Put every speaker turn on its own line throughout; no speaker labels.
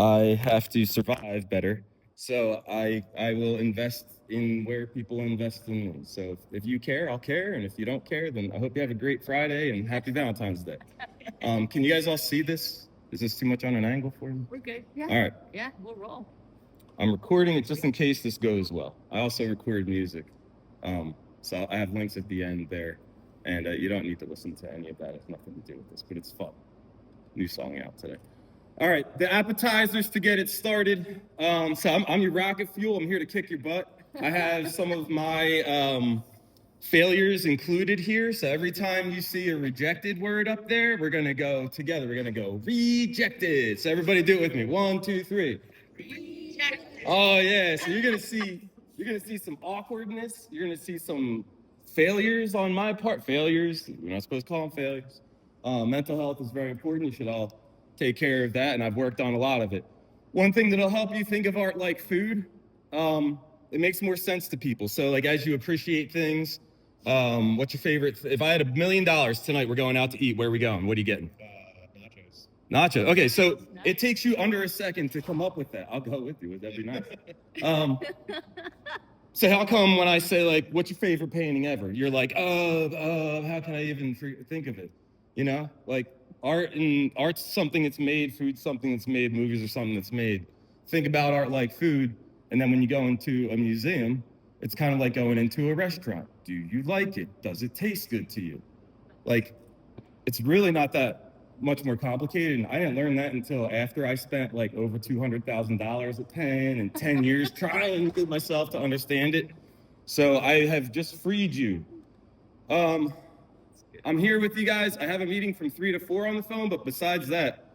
I have to survive better. So I will invest in where people invest in me. So if you care, I'll care. And if you don't care, then I hope you have a great Friday and happy Valentine's Day. Can you guys all see this? Is this too much on an angle for you?
We're good. Yeah.
All right.
Yeah, we'll roll.
I'm recording it just in case this goes well. I also record music. So I have links at the end there. And you don't need to listen to any of that. It's nothing to do with this, but it's fun. New song out today. All right, the appetizers to get it started. So I'm your rocket fuel. I'm here to kick your butt. I have some of my failures included here. So every time you see a rejected word up there, we're gonna go together. We're gonna go rejected. So everybody do it with me. 1, 2, 3. Rejected. Oh yeah. So you're gonna see some awkwardness. You're gonna see some failures on my part. Failures. We're not supposed to call them failures. Mental health is very important. You should all take care of that, and I've worked on a lot of it. One thing that'll help you think of art like food, it makes more sense to people. So like as you appreciate things, what's your favorite? If I had $1 million tonight, we're going out to eat. Where are we going? What are you getting?
Nachos.
Nachos. Okay, so it takes you under a second to come up with that. I'll go with you. Would that be nice? So how come when I say like, what's your favorite painting ever? You're like, how can I even think of it? You know, like art's something that's made, food's something that's made, movies are something that's made. Think about art like food, and then when you go into a museum, it's kind of like going into a restaurant. Do you like it? Does it taste good to you? Like, it's really not that much more complicated, and I didn't learn that until after I spent like over $200,000 at Penn and 10 years trying to get myself to understand it. So I have just freed you. I'm here with you guys. I have a meeting from 3 to 4 on the phone, but besides that,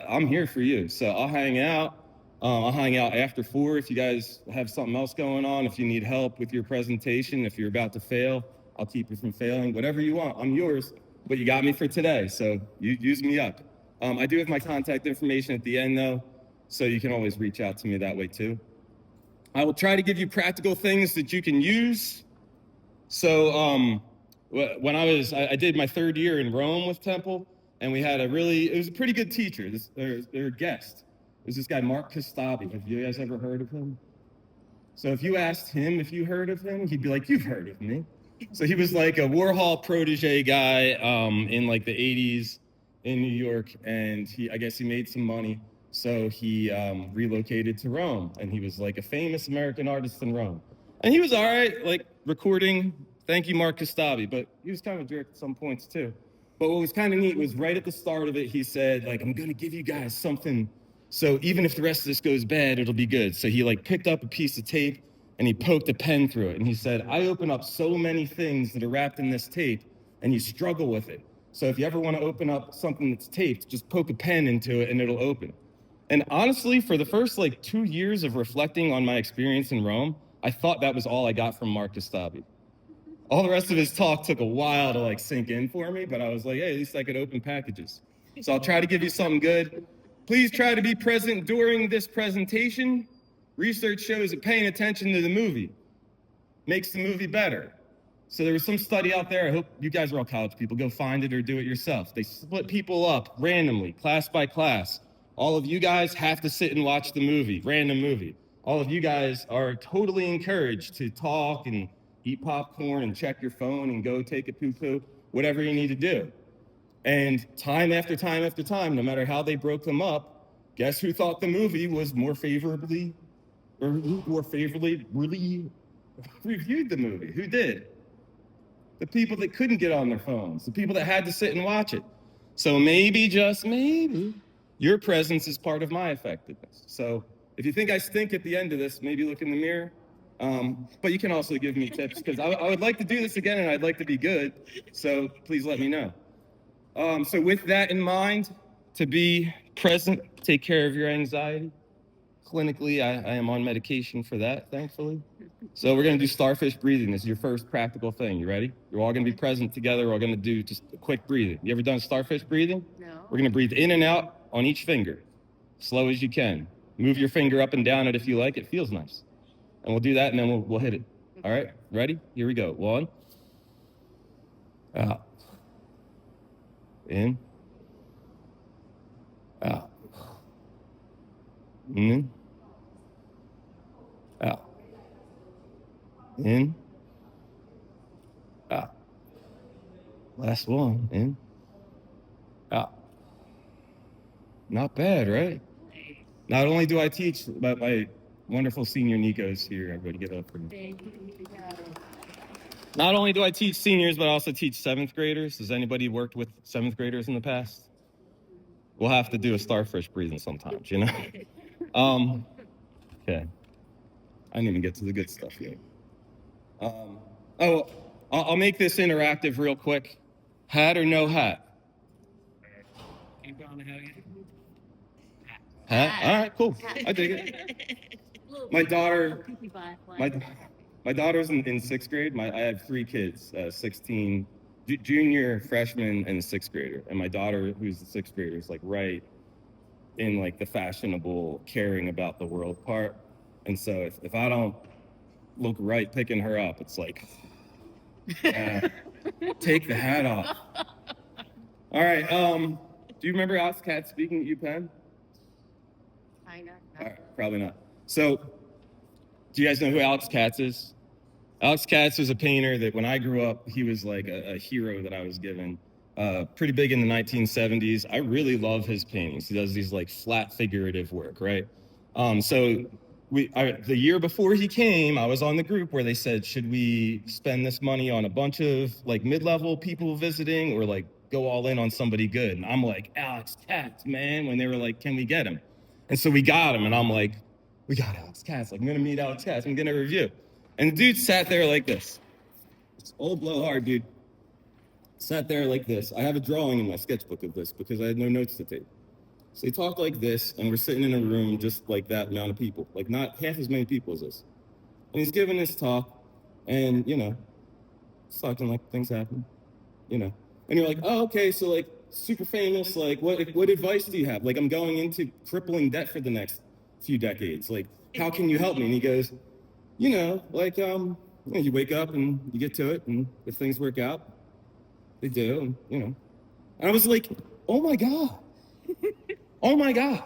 I'm here for you. So I'll hang out. I'll hang out after 4 if you guys have something else going on. If you need help with your presentation, if you're about to fail, I'll keep you from failing. Whatever you want, I'm yours. But you got me for today, so you use me up. I do have my contact information at the end, though, so you can always reach out to me that way, too. I will try to give you practical things that you can use. So when I did my 3rd year in Rome with Temple, and we had it was a pretty good teacher, their guest. It was this guy, Mark Kostabi. Have you guys ever heard of him? So if you asked him if you heard of him, he'd be like, you've heard of me. So he was like a Warhol protege guy in like the 80s in New York, and I guess he made some money. So he relocated to Rome, and he was like a famous American artist in Rome. And he was all right, like recording. Thank you, Mark Kostabi, but he was kind of a jerk at some points too. But what was kind of neat was right at the start of it, he said, like, I'm gonna give you guys something, so even if the rest of this goes bad, it'll be good. So he like picked up a piece of tape and he poked a pen through it. And he said, I open up so many things that are wrapped in this tape, and you struggle with it. So if you ever want to open up something that's taped, just poke a pen into it and it'll open. And honestly, for the first like 2 years of reflecting on my experience in Rome, I thought that was all I got from Mark Kostabi. All the rest of his talk took a while to like sink in for me, but I was like, hey, at least I could open packages. So I'll try to give you something good. Please try to be present during this presentation. Research shows that paying attention to the movie makes the movie better. So there was some study out there. I hope you guys are all college people. Go find it or do it yourself. They split people up randomly, class by class. All of you guys have to sit and watch the movie, random movie. All of you guys are totally encouraged to talk and eat popcorn and check your phone and go take a poo-poo, whatever you need to do. And time after time after time, no matter how they broke them up, guess who thought the movie was more favorably really reviewed the movie? Who did? The people that couldn't get on their phones, the people that had to sit and watch it. So maybe, just maybe, your presence is part of my effectiveness. So if you think I stink at the end of this, maybe look in the mirror. But you can also give me tips, because I would like to do this again and I'd like to be good. So please let me know. So with that in mind, to be present, take care of your anxiety. Clinically, I am on medication for that, thankfully. So we're gonna do starfish breathing. This is your first practical thing. You ready? You're all gonna be present together. We're all gonna do just a quick breathing. You ever done starfish breathing?
No.
We're gonna breathe in and out on each finger, slow as you can. Move your finger up and down it if you like. It feels nice. And we'll do that, and then we'll hit it. All right, ready? Here we go. 1, out, in, out, In, out. In, out. Last one. In, out. Not bad, right? Not only do I teach, but my wonderful senior Nico's here. Everybody get up for me. Not only do I teach seniors, but I also teach 7th graders. Has anybody worked with 7th graders in the past? We'll have to do a starfish breathing sometimes, you know? Okay. I didn't even get to the good stuff yet. I'll make this interactive real quick. Hat or no hat? Hat? All right, cool. I dig it. My daughter, my daughter's in 6th grade. I have 3 kids, 16, junior, freshman, and 6th grader. And my daughter, who's the 6th grader, is like right in like the fashionable caring about the world part. And so if I don't look right picking her up, it's like, take the hat off. All right. Do you remember Alex Katz speaking at UPenn?
Kinda.
All right, probably not. So, do you guys know who Alex Katz is? Alex Katz was a painter that when I grew up, he was like a hero that I was given. Pretty big in the 1970s. I really love his paintings. He does these like flat figurative work, right? So the year before he came, I was on the group where they said, should we spend this money on a bunch of like mid-level people visiting or like go all in on somebody good? And I'm like, Alex Katz, man, when they were like, can we get him? And so we got him, and I'm like, we got Alex Katz. Like, I'm gonna meet Alex Katz. I'm gonna review. And the dude sat there like this. It's old blowhard, dude. Sat there like this. I have a drawing in my sketchbook of this because I had no notes to take. So he talked like this, and we're sitting in a room just like that amount of people, like not half as many people as this. And he's giving this talk, and he's talking like things happen, And you're like, oh, okay, so like super famous, like what advice do you have? Like I'm going into crippling debt for the next few decades. Like, how can you help me? And he goes, you wake up and you get to it, and if things work out, they do, and I was like, oh my God. Oh my God,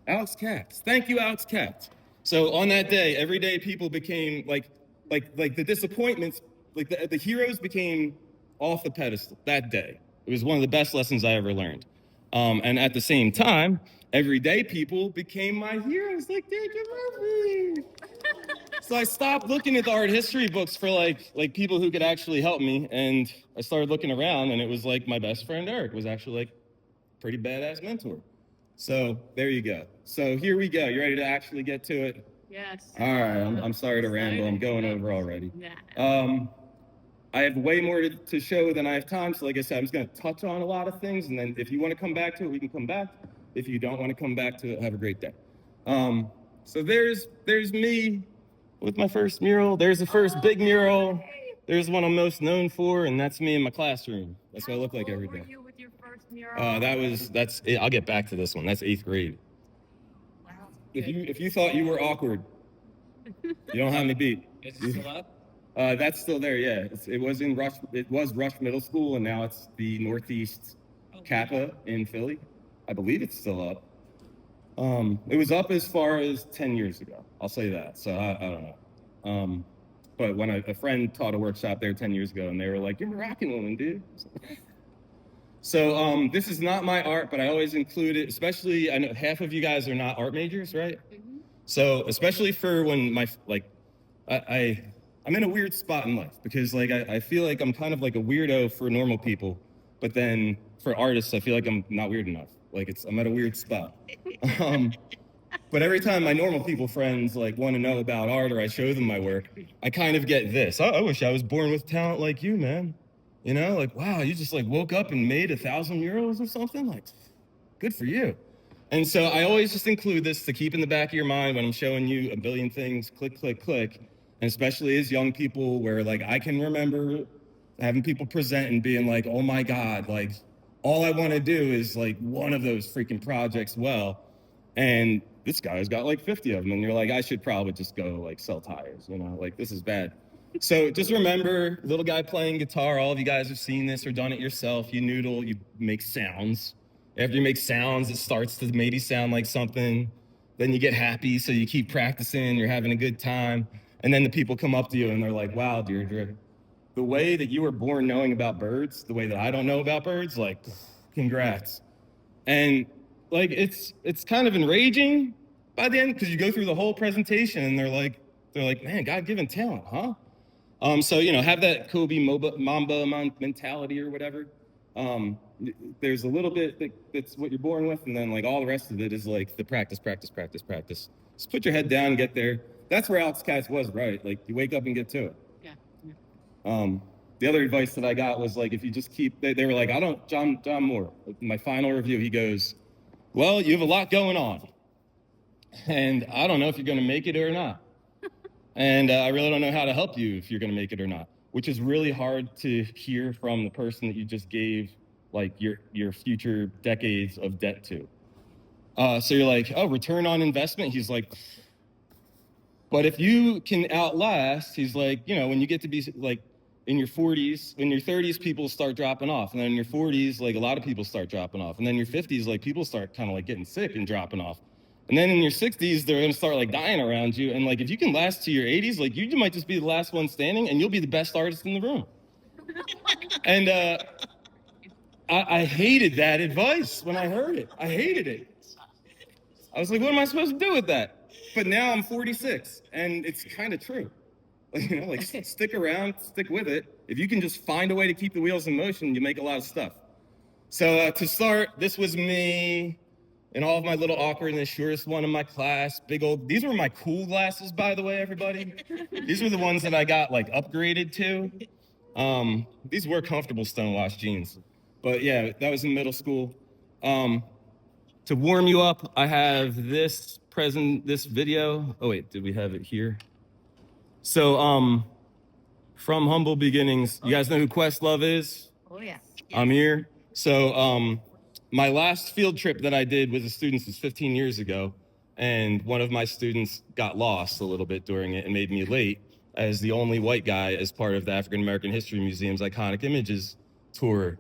Alex Katz. Thank you, Alex Katz. So on that day, every day people became like the disappointments, like the heroes became off the pedestal that day. It was one of the best lessons I ever learned. And at the same time, everyday people became my heroes, like David Murphy. So I stopped looking at the art history books for like people who could actually help me, and I started looking around, and it was like my best friend Eric was actually like a pretty badass mentor. So there you go. So here we go. You ready to actually get to it?
Yes.
All right. I'm sorry to ramble. I'm going over already. I have way more to show than I have time. So like I said, I'm just going to touch on a lot of things. And then if you want to come back to it, we can come back. If you don't want to come back to it, have a great day. So there's me with my first mural. There's the first big mural. There's one I'm most known for, and that's me in my classroom. That's what I look like every day.
How old were you with your first mural?
That's it. I'll get back to this one. That's 8th grade.
Wow.
If you thought you were awkward, you don't have me beat.
Is it still up?
That's still there. Yeah, it was Rush Middle School, and now it's the Northeast Kappa in Philly. I believe it's still up. It was up as far as 10 years ago. I'll say that. So I don't know. But when a friend taught a workshop there 10 years ago, and they were like, "You're a rockin' woman, dude." So this is not my art, but I always include it, especially, I know half of you guys are not art majors, right?
Mm-hmm.
So especially for when I'm in a weird spot in life because like I feel like I'm kind of like a weirdo for normal people, but then for artists, I feel like I'm not weird enough. Like I'm at a weird spot. But every time my normal people friends like want to know about art or I show them my work, I kind of get this. I wish I was born with talent like you, man. Like, wow, you just like woke up and made 1,000 murals or something? Like, good for you. And so I always just include this to keep in the back of your mind when I'm showing you a billion things, click, click, click. And especially as young people where like I can remember having people present and being like, oh my God, like all I want to do is like one of those freaking projects well. And this guy's got like 50 of them. And you're like, I should probably just go like sell tires, like this is bad. So just remember, little guy playing guitar, all of you guys have seen this or done it yourself. You noodle, you make sounds. After you make sounds, it starts to maybe sound like something. then you get happy, so you keep practicing, you're having a good time, and then the people come up to you and they're like, wow, Deirdre, the way that you were born knowing about birds, the way that I don't know about birds, like, congrats. And like, it's kind of enraging by the end, because you go through the whole presentation and they're like, man, God-given talent, huh? So, you know, have that Kobe Mamba mentality or whatever. There's a little bit that's what you're born with, and then like all the rest of it is like the practice. Just put your head down and get there. That's where Alex Katz was, right? Like, you wake up and get to it.
Yeah.
The other advice that I got was like, if you just keep, they were like, John Moore, my final review, he goes, well, you have a lot going on, and I don't know if you're going to make it or not. And I really don't know how to help you if you're going to make it or not, which is really hard to hear from the person that you just gave like your future decades of debt to. So you're like, oh, return on investment? He's like, but if you can outlast, he's like, you know, when you get to be like in your 40s, in your 30s, people start dropping off. And then in your 40s, like a lot of people start dropping off. And then in your 50s, like people start kind of like getting sick and dropping off. And then in your 60s, they're going to start like dying around you. And like, if you can last to your 80s, like you might just be the last one standing and you'll be the best artist in the room. And I hated that advice when I heard it. I hated it. I was like, what am I supposed to do with that? But now I'm 46 and it's kind of true. You know, like stick around, stick with it. If you can just find a way to keep the wheels in motion, you make a lot of stuff. So to start, this was me in all of my little awkwardness, shortest one in my class, big old, these were my cool glasses, by the way, everybody. These were the ones that I got like upgraded to. These were comfortable Stonewashed jeans. But yeah, that was in middle school. To warm you up, I have this video. Oh wait, did we have it here? So from humble beginnings, you guys know who Questlove is?
Oh, yeah.
I'm here. So my last field trip that I did with the students was 15 years ago, and one of my students got lost a little bit during it and made me late as the only white guy as part of the African American History Museum's Iconic Images tour,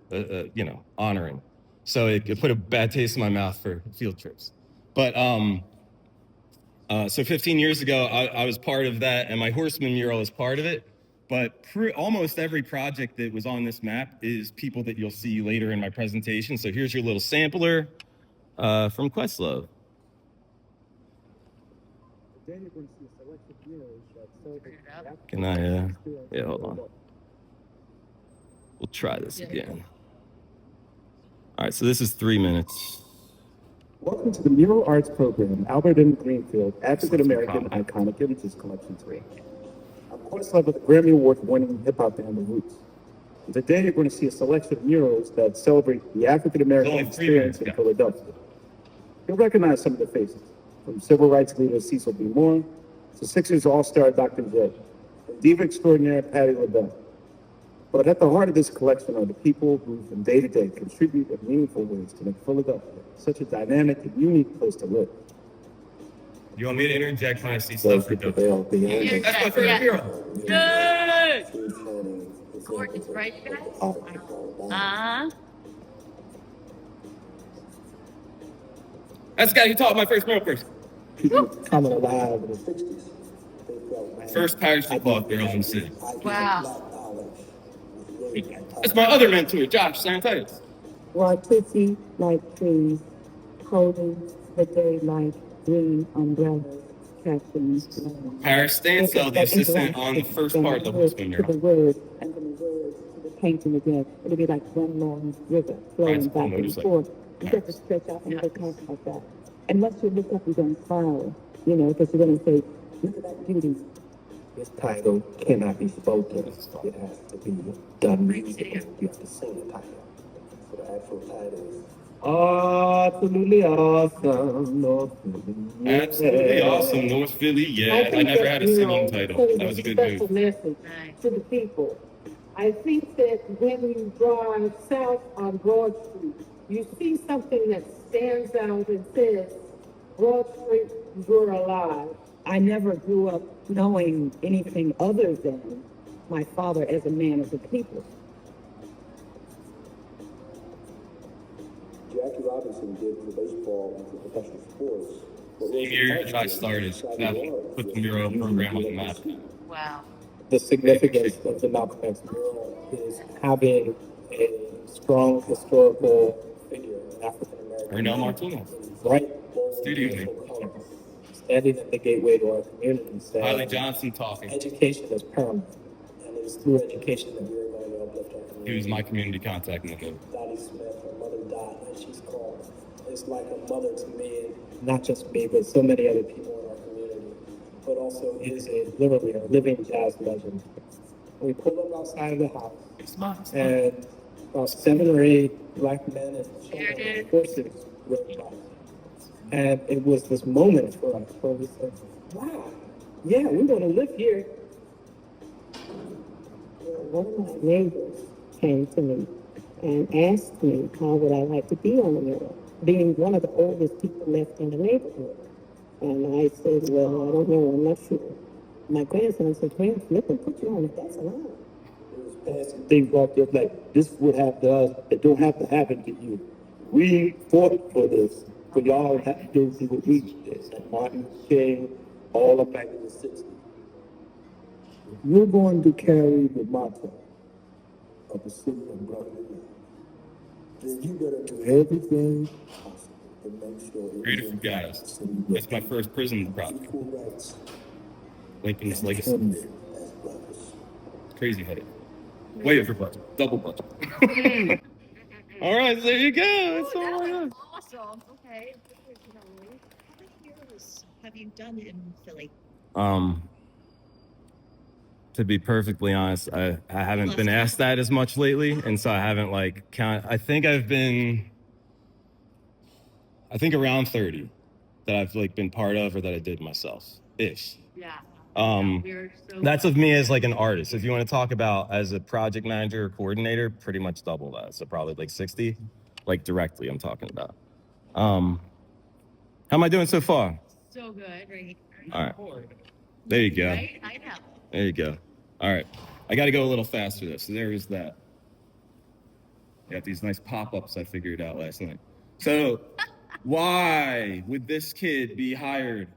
you know, honoring. So it put a bad taste in my mouth for field trips. But so 15 years ago, I was part of that, and my Horseman mural is part of it. But almost every project that was on this map is people that you'll see later in my presentation. So here's your little sampler from Questlove. Can I, yeah, hold on. We'll try this again. All right, so this is 3 minutes.
Welcome to the Mural Arts Program, Albert M. Greenfield, African American Iconic Images Collection 3. I'm Questlove with the Grammy Award-winning hip-hop band The Roots. And today you're going to see a selection of murals that celebrate the African American experience in Philadelphia. You'll recognize some of the faces, from civil rights leader Cecil B. Moore to Sixers All-Star Dr. J, and diva extraordinaire Patti LaBelle. But at the heart of this collection are the people who, from day to day, contribute in meaningful ways to make Philadelphia such a dynamic and unique place to live.
You want me to interject when I see stuff for dope? That's my favorite mural.
Good! Gorgeous, right, guys?
That's the guy who taught my first mural first.
People coming alive in the 60s.
First Parish football girls in the city.
Wow.
That's my other mentor, Josh Santitis.
While pretty like trees, holding the day like green umbrellas, catching
Paris Stansell, the assistant on the first part of the Horseman mural.
the word, and from the word to the painting again, it'll be like one long river flowing back and forth. You get to stretch out and look out like that. And once you look up, you're going to smile, you know, because you're going to say, look at that beauty.
This title cannot be spoken. It has to be done musically. You have to sing the title. So the actual title is Absolutely Awesome North Philly.
Absolutely Awesome North Philly. Yeah, I never had a singing title. That was a good move.
Message to the people. I think that when you drive south on Broad Street, you see something that stands out and says, Broad Street, you're alive. I never grew up knowing anything other than my father as a man of the people.
Jackie Robinson did the baseball into professional sports
Same year that I started, that put the mural program on the map.
Wow.
The significance of the Malcolm X mural is having a strong historical figure, an African American,
Ernell Martinez,
right,
studio name.
standing at the gateway to our community, saying,
Wiley Johnson talking.
education is paramount, and it is through education that we are going to uplift our community.
He was my community contact in the game.
Dottie Smith, her mother Dot, as she's called, is like a mother to me, and not just me, but so many other people in our community, but also is literally a living jazz legend. We pulled up outside of the house, and about 7 or 8 black men and children and horses rode by. And it was this moment for us where we said, wow, yeah, we want to live here.
One of my neighbors came to me and asked me how would I like to be on the mural, being one of the oldest people left in the neighborhood. And I said, well, I don't know, I'm not sure. My grandson said, Grandson, let them put you on it, that's allowed. They walked up like, this would have to us, it don't have to happen to you. We fought for this, for y'all have to do what we did. And Martin King, all up back in the 60s. You're going to carry the motto of the city of brotherhood. Then you better do everything possible to make sure.
Creative for guys. That's my first prison project. Lincoln's Legacy. Crazy headed. Way over budget. Double budget. All right, there you go. That's all I got.
Awesome. Okay. How many years have you done in Philly?
To be perfectly honest, I haven't been asked that as much lately, and so I haven't I think around 30 that I've been part of or that I did myself ish.
Yeah.
That's of me as an artist. If you want to talk about as a project manager or coordinator, pretty much double that. So probably 60, directly I'm talking about. How am I doing so far?
So good. Right.
All right. There you go.
Right? I know.
There you go. All right. I got to go a little faster though. So there is that. Got these nice pop-ups I figured out last night. So why would this kid be hired?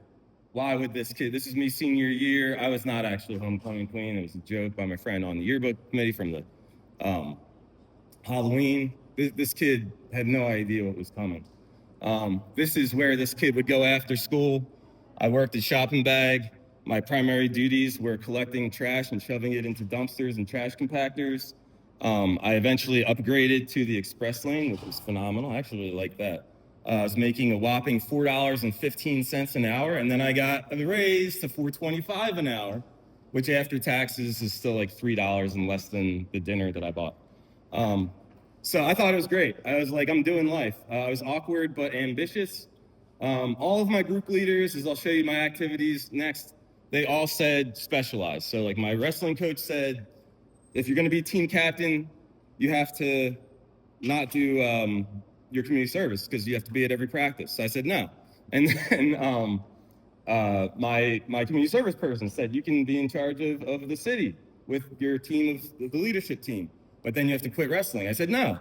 Why would this kid? This is me senior year. I was not actually homecoming queen. It was a joke by my friend on the yearbook committee from the Halloween. This kid had no idea what was coming. This is where this kid would go after school. I worked at Shopping Bag. My primary duties were collecting trash and shoving it into dumpsters and trash compactors. I eventually upgraded to the express lane, which was phenomenal. I actually really liked that. I was making a whopping $4.15 an hour, and then I got a raise to $4.25 an hour, which after taxes is still $3 and less than the dinner that I bought. So I thought it was great. I was I'm doing life. I was awkward but ambitious. All of my group leaders, as I'll show you my activities next, they all said specialize. So my wrestling coach said, if you're gonna be team captain, you have to not do your community service because you have to be at every practice. So I said no. And then my community service person said, you can be in charge of the city with your team of the leadership team, but then you have to quit wrestling. I said no.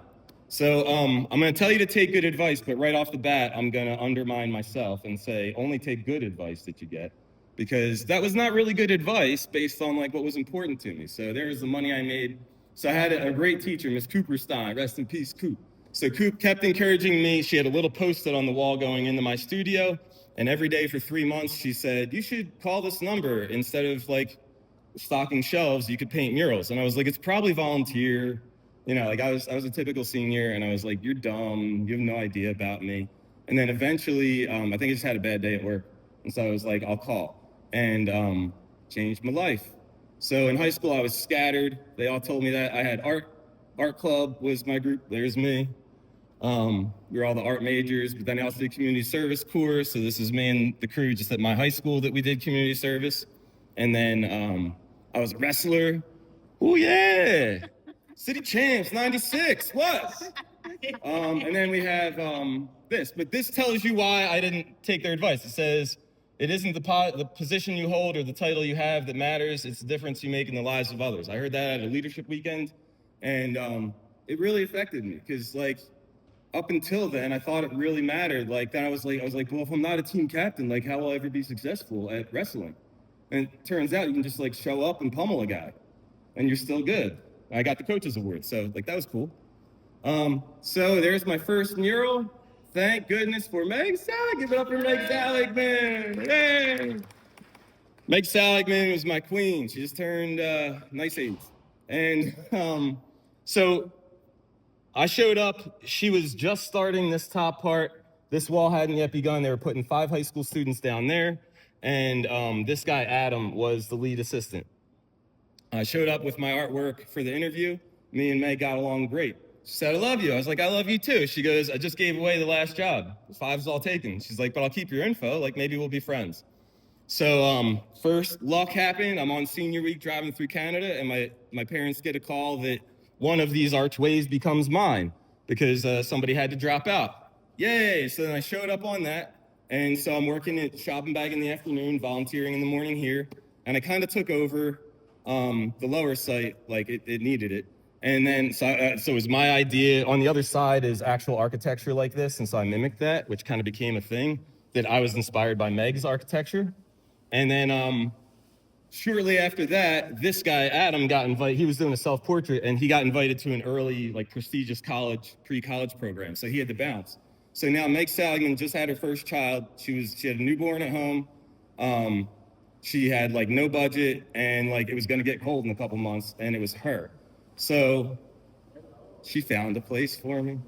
So I'm gonna tell you to take good advice, but right off the bat, I'm gonna undermine myself and say, only take good advice that you get, because that was not really good advice based on what was important to me. So there's the money I made. So I had a great teacher, Miss Cooperstein, rest in peace, Coop. So Coop kept encouraging me. She had a little post-it on the wall going into my studio, and every day for 3 months, she said, you should call this number. Instead of stocking shelves, you could paint murals. And I was like, it's probably volunteer. I was a typical senior, and I was like, you're dumb, you have no idea about me. And then eventually, I think I just had a bad day at work. And so I was like, I'll call. And changed my life. So in high school, I was scattered. They all told me that. I had art club was my group. There's me. We were all the art majors, but then I also did community service course. So this is me and the crew just at my high school that we did community service. And then I was a wrestler. Oh yeah, city champs, 96, what? And then we have this, but this tells you why I didn't take their advice. It says, it isn't the position you hold or the title you have that matters, it's the difference you make in the lives of others. I heard that at a leadership weekend, and it really affected me, because up until then, I thought it really mattered. Like then I was like, well, if I'm not a team captain, like how will I ever be successful at wrestling? And it turns out you can just like show up and pummel a guy, and you're still good. I got the coaches award, so like that was cool. So there's my first mural. Thank goodness for Meg Selig. Give it up for Meg Seligman. Yay! Meg Seligman was my queen. She just turned nice age. And so I showed up. She was just starting this top part. This wall hadn't yet begun. They were putting 5 high school students down there. And this guy, Adam, was the lead assistant. I showed up with my artwork for the interview. Me and Meg got along great. She said, I love you. I was like, I love you too. She goes, I just gave away the last job. The 5's all taken. She's like, but I'll keep your info. Like, maybe we'll be friends. So first luck happened. I'm on senior week driving through Canada, and my parents get a call that one of these archways becomes mine because somebody had to drop out. Yay! So then I showed up on that. And so I'm working at shopping bag in the afternoon, volunteering in the morning here. And I kind of took over the lower site, like it needed it. And then, so it was my idea. On the other side is actual architecture like this. And so I mimicked that, which kind of became a thing that I was inspired by Meg's architecture. And then shortly after that, this guy, Adam, got invited. He was doing a self-portrait, and he got invited to an early, like, prestigious college, pre-college program. So he had to bounce. So now Meg Seligman just had her first child. She had a newborn at home. She had, like, no budget, and, like, it was going to get cold in a couple months, and it was her. So she found a place for me.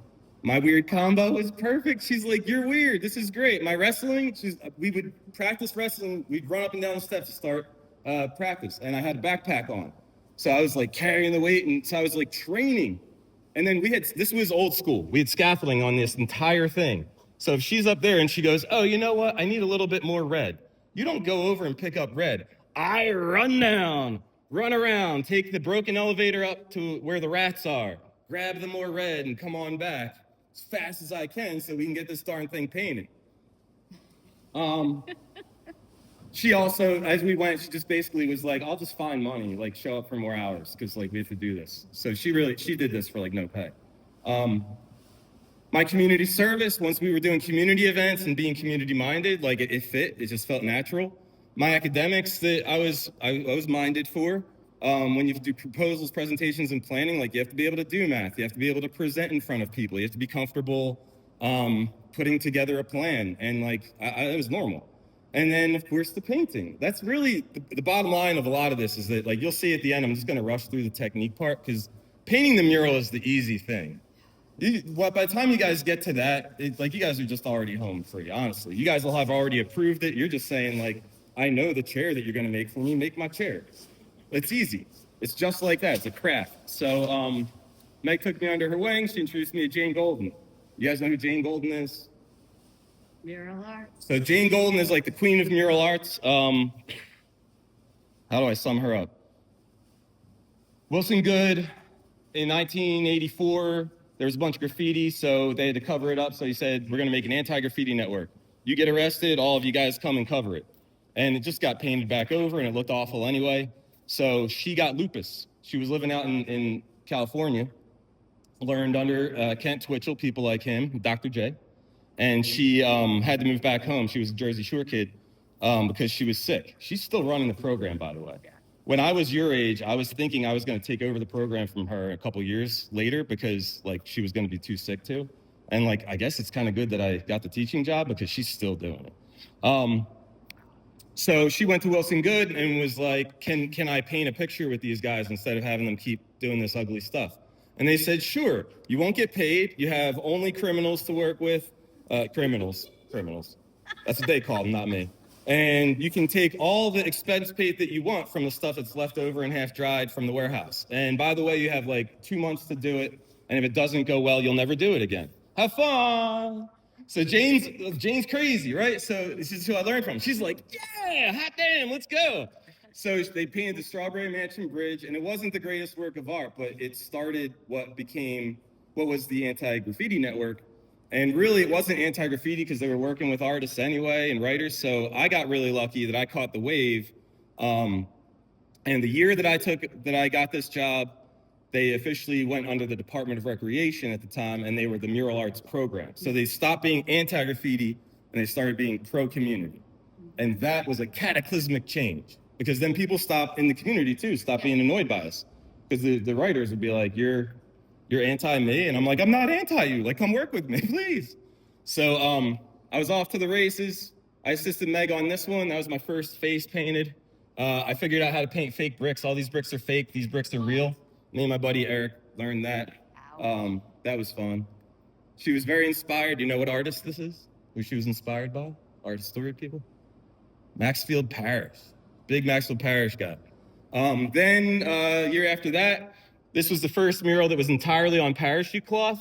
My weird combo was perfect. She's like, you're weird. This is great. My wrestling, we would practice wrestling. We'd run up and down the steps to start practice. And I had a backpack on. So I was like carrying the weight. And so I was like training. And then this was old school. We had scaffolding on this entire thing. So if she's up there and she goes, oh, you know what? I need a little bit more red. You don't go over and pick up red. I run down, run around, take the broken elevator up to where the rats are, grab the more red and come on back as fast as I can so we can get this darn thing painted. She also, as we went, she just basically was like, I'll just find money, like show up for more hours because like we have to do this. So she did this for like no pay. My community service, once we were doing community events and being community minded, like it fit, it just felt natural. My academics that I was minded for, when you do proposals, presentations, and planning, like you have to be able to do math, you have to be able to present in front of people, you have to be comfortable putting together a plan, and like it was normal. And then of course the painting. That's really the bottom line of a lot of this is that like you'll see at the end, I'm just gonna rush through the technique part because painting the mural is the easy thing. By the time you guys get to that, like you guys are just already home free, honestly. You guys will have already approved it. You're just saying like, I know the chair that you're gonna make for me, make my chair. It's easy. It's just like that, it's a craft. So Meg took me under her wing. She introduced me to Jane Golden. You guys know who Jane Golden is?
Mural arts.
So Jane Golden is like the queen of mural arts. How do I sum her up? Wilson Good in 1984, there was a bunch of graffiti, so they had to cover it up. So he said, we're gonna make an anti-graffiti network. You get arrested, all of you guys come and cover it. And it just got painted back over and it looked awful anyway. So she got lupus. She was living out in California, learned under Kent Twitchell, people like him, Dr. J. And she had to move back home. She was a Jersey Shore kid because she was sick. She's still running the program, by the way. When I was your age, I was thinking I was going to take over the program from her a couple years later because like she was going to be too sick to. And like, I guess it's kind of good that I got the teaching job because she's still doing it. So she went to Wilson Good and was like, can I paint a picture with these guys instead of having them keep doing this ugly stuff? And they said, sure, you won't get paid. You have only criminals to work with. Criminals. That's what they call them, not me. And you can take all the expense paid that you want from the stuff that's left over and half dried from the warehouse. And by the way, you have like 2 months to do it. And if it doesn't go well, you'll never do it again. Have fun. So Jane's crazy, right? So this is who I learned from. She's like, yeah, hot damn, let's go. So they painted the Strawberry Mansion Bridge, and it wasn't the greatest work of art, but it started what was the Anti-Graffiti Network. And really, it wasn't anti-graffiti because they were working with artists anyway and writers. So I got really lucky that I caught the wave. And the year that I got this job, they officially went under the Department of Recreation at the time, and they were the Mural Arts program. So they stopped being anti-graffiti and they started being pro-community. And that was a cataclysmic change, because then people stopped in the community too, stopped being annoyed by us. Because the writers would be like, you're anti me, and I'm like, I'm not anti you, like come work with me, please. So I was off to the races. I assisted Meg on this one. That was my first face painted. I figured out how to paint fake bricks. All these bricks are fake, these bricks are real. Me and my buddy Eric learned that. That was fun. She was very inspired. You know what artist this is? Who she was inspired by? Art story people? Maxfield Parrish. Big Maxfield Parrish guy. Then year after that, this was the first mural that was entirely on parachute cloth,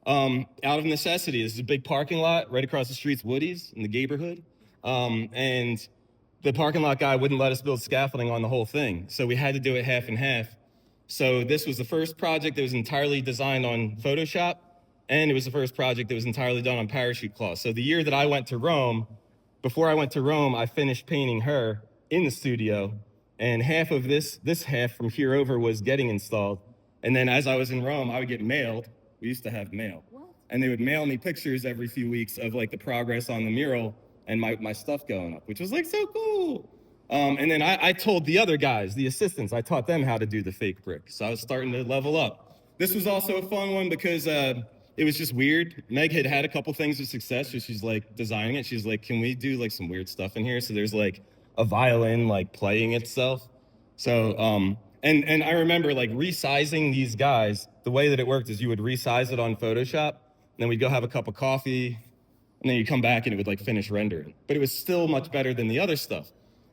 out of necessity. This is a big parking lot right across the street's Woody's in the neighborhood. And the parking lot guy wouldn't let us build scaffolding on the whole thing. So we had to do it half and half. So this was the first project that was entirely designed on Photoshop, and it was the first project that was entirely done on parachute cloth. So the year that I went to Rome, before I went to Rome, I finished painting her in the studio, and half of this half from here over was getting installed. And then as I was in Rome, I would get mailed. We used to have mail. And they would mail me pictures every few weeks of like the progress on the mural and my stuff going up, which was like so cool. And then I told the other guys, the assistants, I taught them how to do the fake brick. So I was starting to level up. This was also a fun one because it was just weird. Meg had a couple things of success, so she's like designing it. She's like, can we do like some weird stuff in here? So there's like a violin like playing itself. So, and I remember like resizing these guys. The way that it worked is you would resize it on Photoshop, and then we'd go have a cup of coffee, and then you come back and it would like finish rendering. But it was still much better than the other stuff.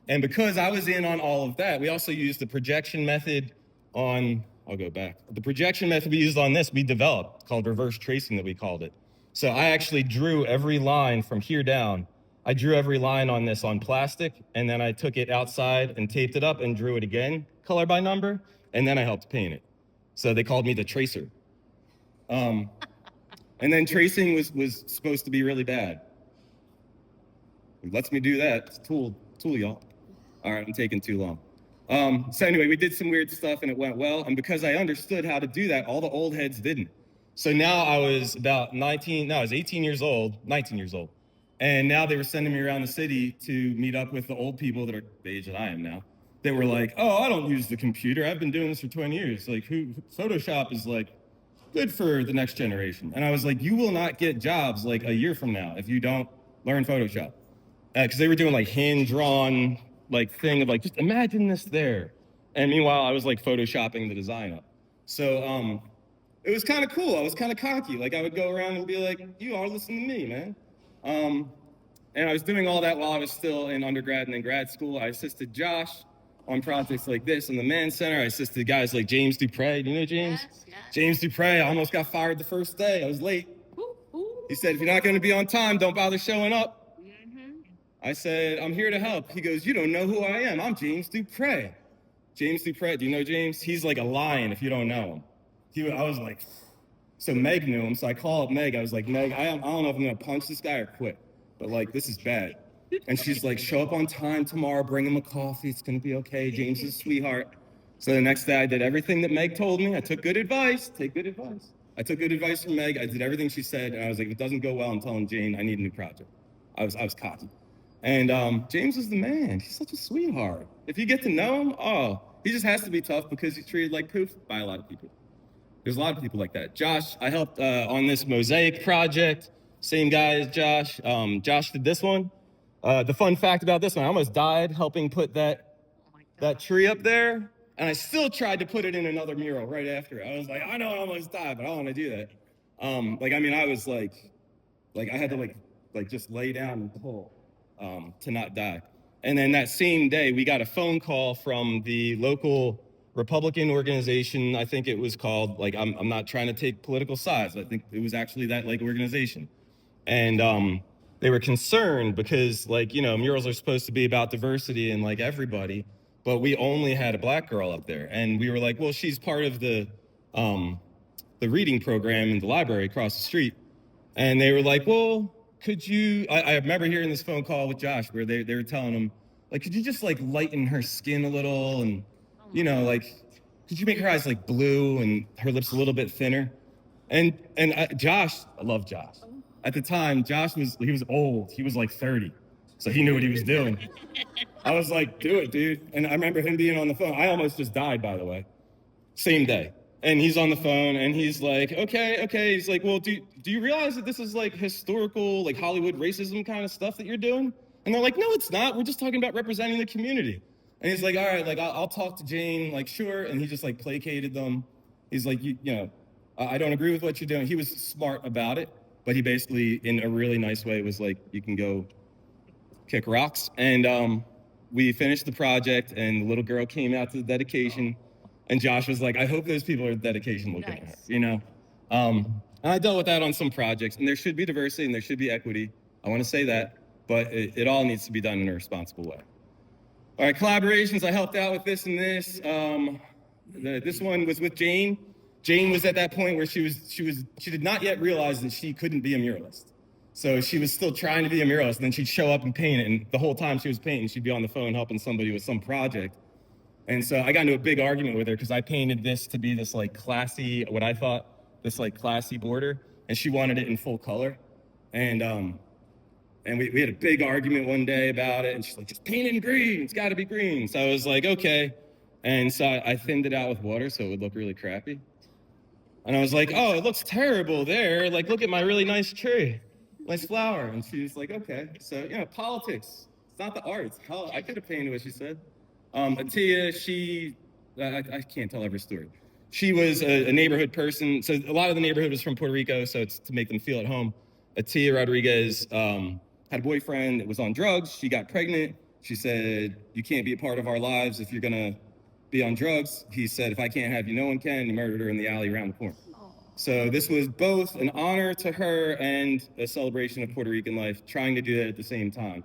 And because I was in on all of that, we also used the projection method on, I'll go back. The projection method we used on this, we developed, called reverse tracing that we called it. So I actually drew every line from here down. I drew every line on this on plastic, and then I took it outside and taped it up and drew it again, color by number, and then I helped paint it. So they called me the tracer. And then tracing was supposed to be really bad. It lets me do that. It's a tool, y'all. All right, I'm taking too long. So anyway, we did some weird stuff and it went well. And because I understood how to do that, all the old heads didn't. So now I was about I was 18 years old, 19 years old. And now they were sending me around the city to meet up with the old people that are the age that I am now. They were like, oh, I don't use the computer. I've been doing this for 20 years. Like, Photoshop is like good for the next generation. And I was like, you will not get jobs like a year from now if you don't learn Photoshop. Because they were doing like hand-drawn like thing of like, just imagine this there. And meanwhile, I was like Photoshopping the design up. So it was kind of cool. I was kind of cocky. Like I would go around and be like, you are listening to me, man. And I was doing all that while I was still in undergrad and in grad school. I assisted Josh on projects like this in the Mann Center. I assisted guys like James Dupre. Do you know James?
Yes.
James Dupre, I almost got fired the first day. I was late. He said, if you're not going to be on time, don't bother showing up. I said, I'm here to help. He goes, you don't know who I am. I'm James Dupre. James Dupre, do you know James? He's like a lion if you don't know him. I was like, so Meg knew him. So I called Meg. I was like, Meg, I don't know if I'm going to punch this guy or quit, but like, this is bad. And she's like, show up on time tomorrow, bring him a coffee. It's going to be okay. James is a sweetheart. So the next day I did everything that Meg told me. I took good advice. Take good advice. I took good advice from Meg. I did everything she said. And I was like, if it doesn't go well, I'm telling Jane I need a new project. I was cocky. And James is the man. He's such a sweetheart. If you get to know him, he just has to be tough because he's treated like poof by a lot of people. There's a lot of people like that. Josh, I helped on this mosaic project. Same guy as Josh. Josh did this one. The fun fact about this one, I almost died helping put that tree up there. And I still tried to put it in another mural right after. I was like, I know I almost died, but I don't want to do that. I was like I had to like just lay down and pull. To not die. And then that same day, we got a phone call from the local Republican organization. I think it was called, like, I'm not trying to take political sides. I think it was actually that like organization. And they were concerned because murals are supposed to be about diversity and like everybody, but we only had a black girl up there. And we were like, well, she's part of the reading program in the library across the street. And they were like, well, could you, I remember hearing this phone call with Josh where they were telling him, like, could you just like lighten her skin a little and, could you make her eyes like blue and her lips a little bit thinner? And Josh, I love Josh. At the time, he was old. He was like 30. So he knew what he was doing. I was like, do it, dude. And I remember him being on the phone. I almost just died, by the way. Same day. And he's on the phone and he's like, okay. He's like, well, do you realize that this is like historical, like Hollywood racism kind of stuff that you're doing? And they're like, no, it's not. We're just talking about representing the community. And he's like, all right, like I'll talk to Jane, like sure. And he just like placated them. He's like, you know, I don't agree with what you're doing. He was smart about it, but he basically, in a really nice way, was like, you can go kick rocks. And we finished the project and the little girl came out to the dedication. And Josh was like, I hope those people are at dedication looking at her, you know? And I dealt with that on some projects, and there should be diversity and there should be equity. I want to say that, but it all needs to be done in a responsible way. All right, collaborations, I helped out with this and this. This one was with Jane. Jane was at that point where she did not yet realize that she couldn't be a muralist. So she was still trying to be a muralist, and then she'd show up and paint it, and the whole time she was painting, she'd be on the phone helping somebody with some project. And so I got into a big argument with her because I painted this to be this like classy, what I thought, this like classy border, and she wanted it in full color. And we had a big argument one day about it, and she's like, just paint it in green, it's gotta be green. So I was like, okay. And so I thinned it out with water so it would look really crappy. And I was like, oh, it looks terrible there. Like, look at my really nice tree, nice flower. And she was like, okay. So, you know, politics, it's not the arts. Hell, I could have painted what she said. Atia, I can't tell every story. She was a neighborhood person. So a lot of the neighborhood was from Puerto Rico, so it's to make them feel at home. Atia Rodriguez had a boyfriend that was on drugs. She got pregnant. She said, you can't be a part of our lives if you're gonna be on drugs. He said, if I can't have you, no one can. He murdered her in the alley around the corner. So this was both an honor to her and a celebration of Puerto Rican life, trying to do that at the same time.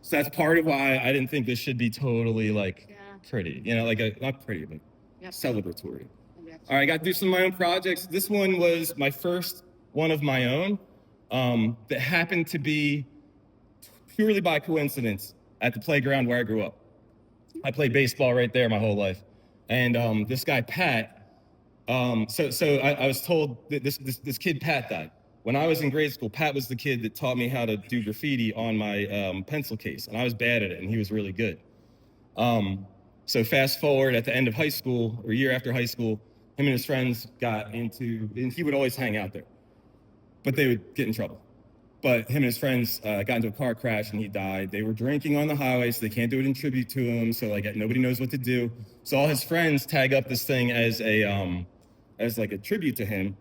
So that's part of why I didn't think this should be totally like pretty, you know, like not pretty, but celebratory. All right, I got to do some of my own projects. This one was my first one of my own that happened to be purely by coincidence at the playground where I grew up. I played baseball right there my whole life. And this guy, Pat, I was told that this kid, Pat, died. When I was in grade school, Pat was the kid that taught me how to do graffiti on my pencil case, and I was bad at it, and he was really good. So fast forward at the end of high school, or a year after high school, him and his friends got into, and he would always hang out there, but they would get in trouble. But him and his friends got into a car crash and he died. They were drinking on the highway, so they can't do it in tribute to him, so like nobody knows what to do. So all his friends tag up this thing as like a tribute to him.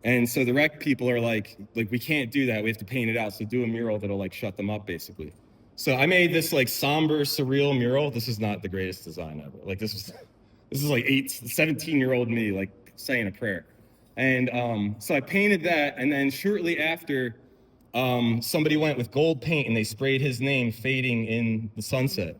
And so the rec people are like we can't do that. We have to paint it out. So do a mural that'll like shut them up, basically. So I made this like somber, surreal mural. This is not the greatest design ever. Like this is like 17-year-old me like saying a prayer. And so I painted that, and then shortly after, somebody went with gold paint and they sprayed his name fading in the sunset.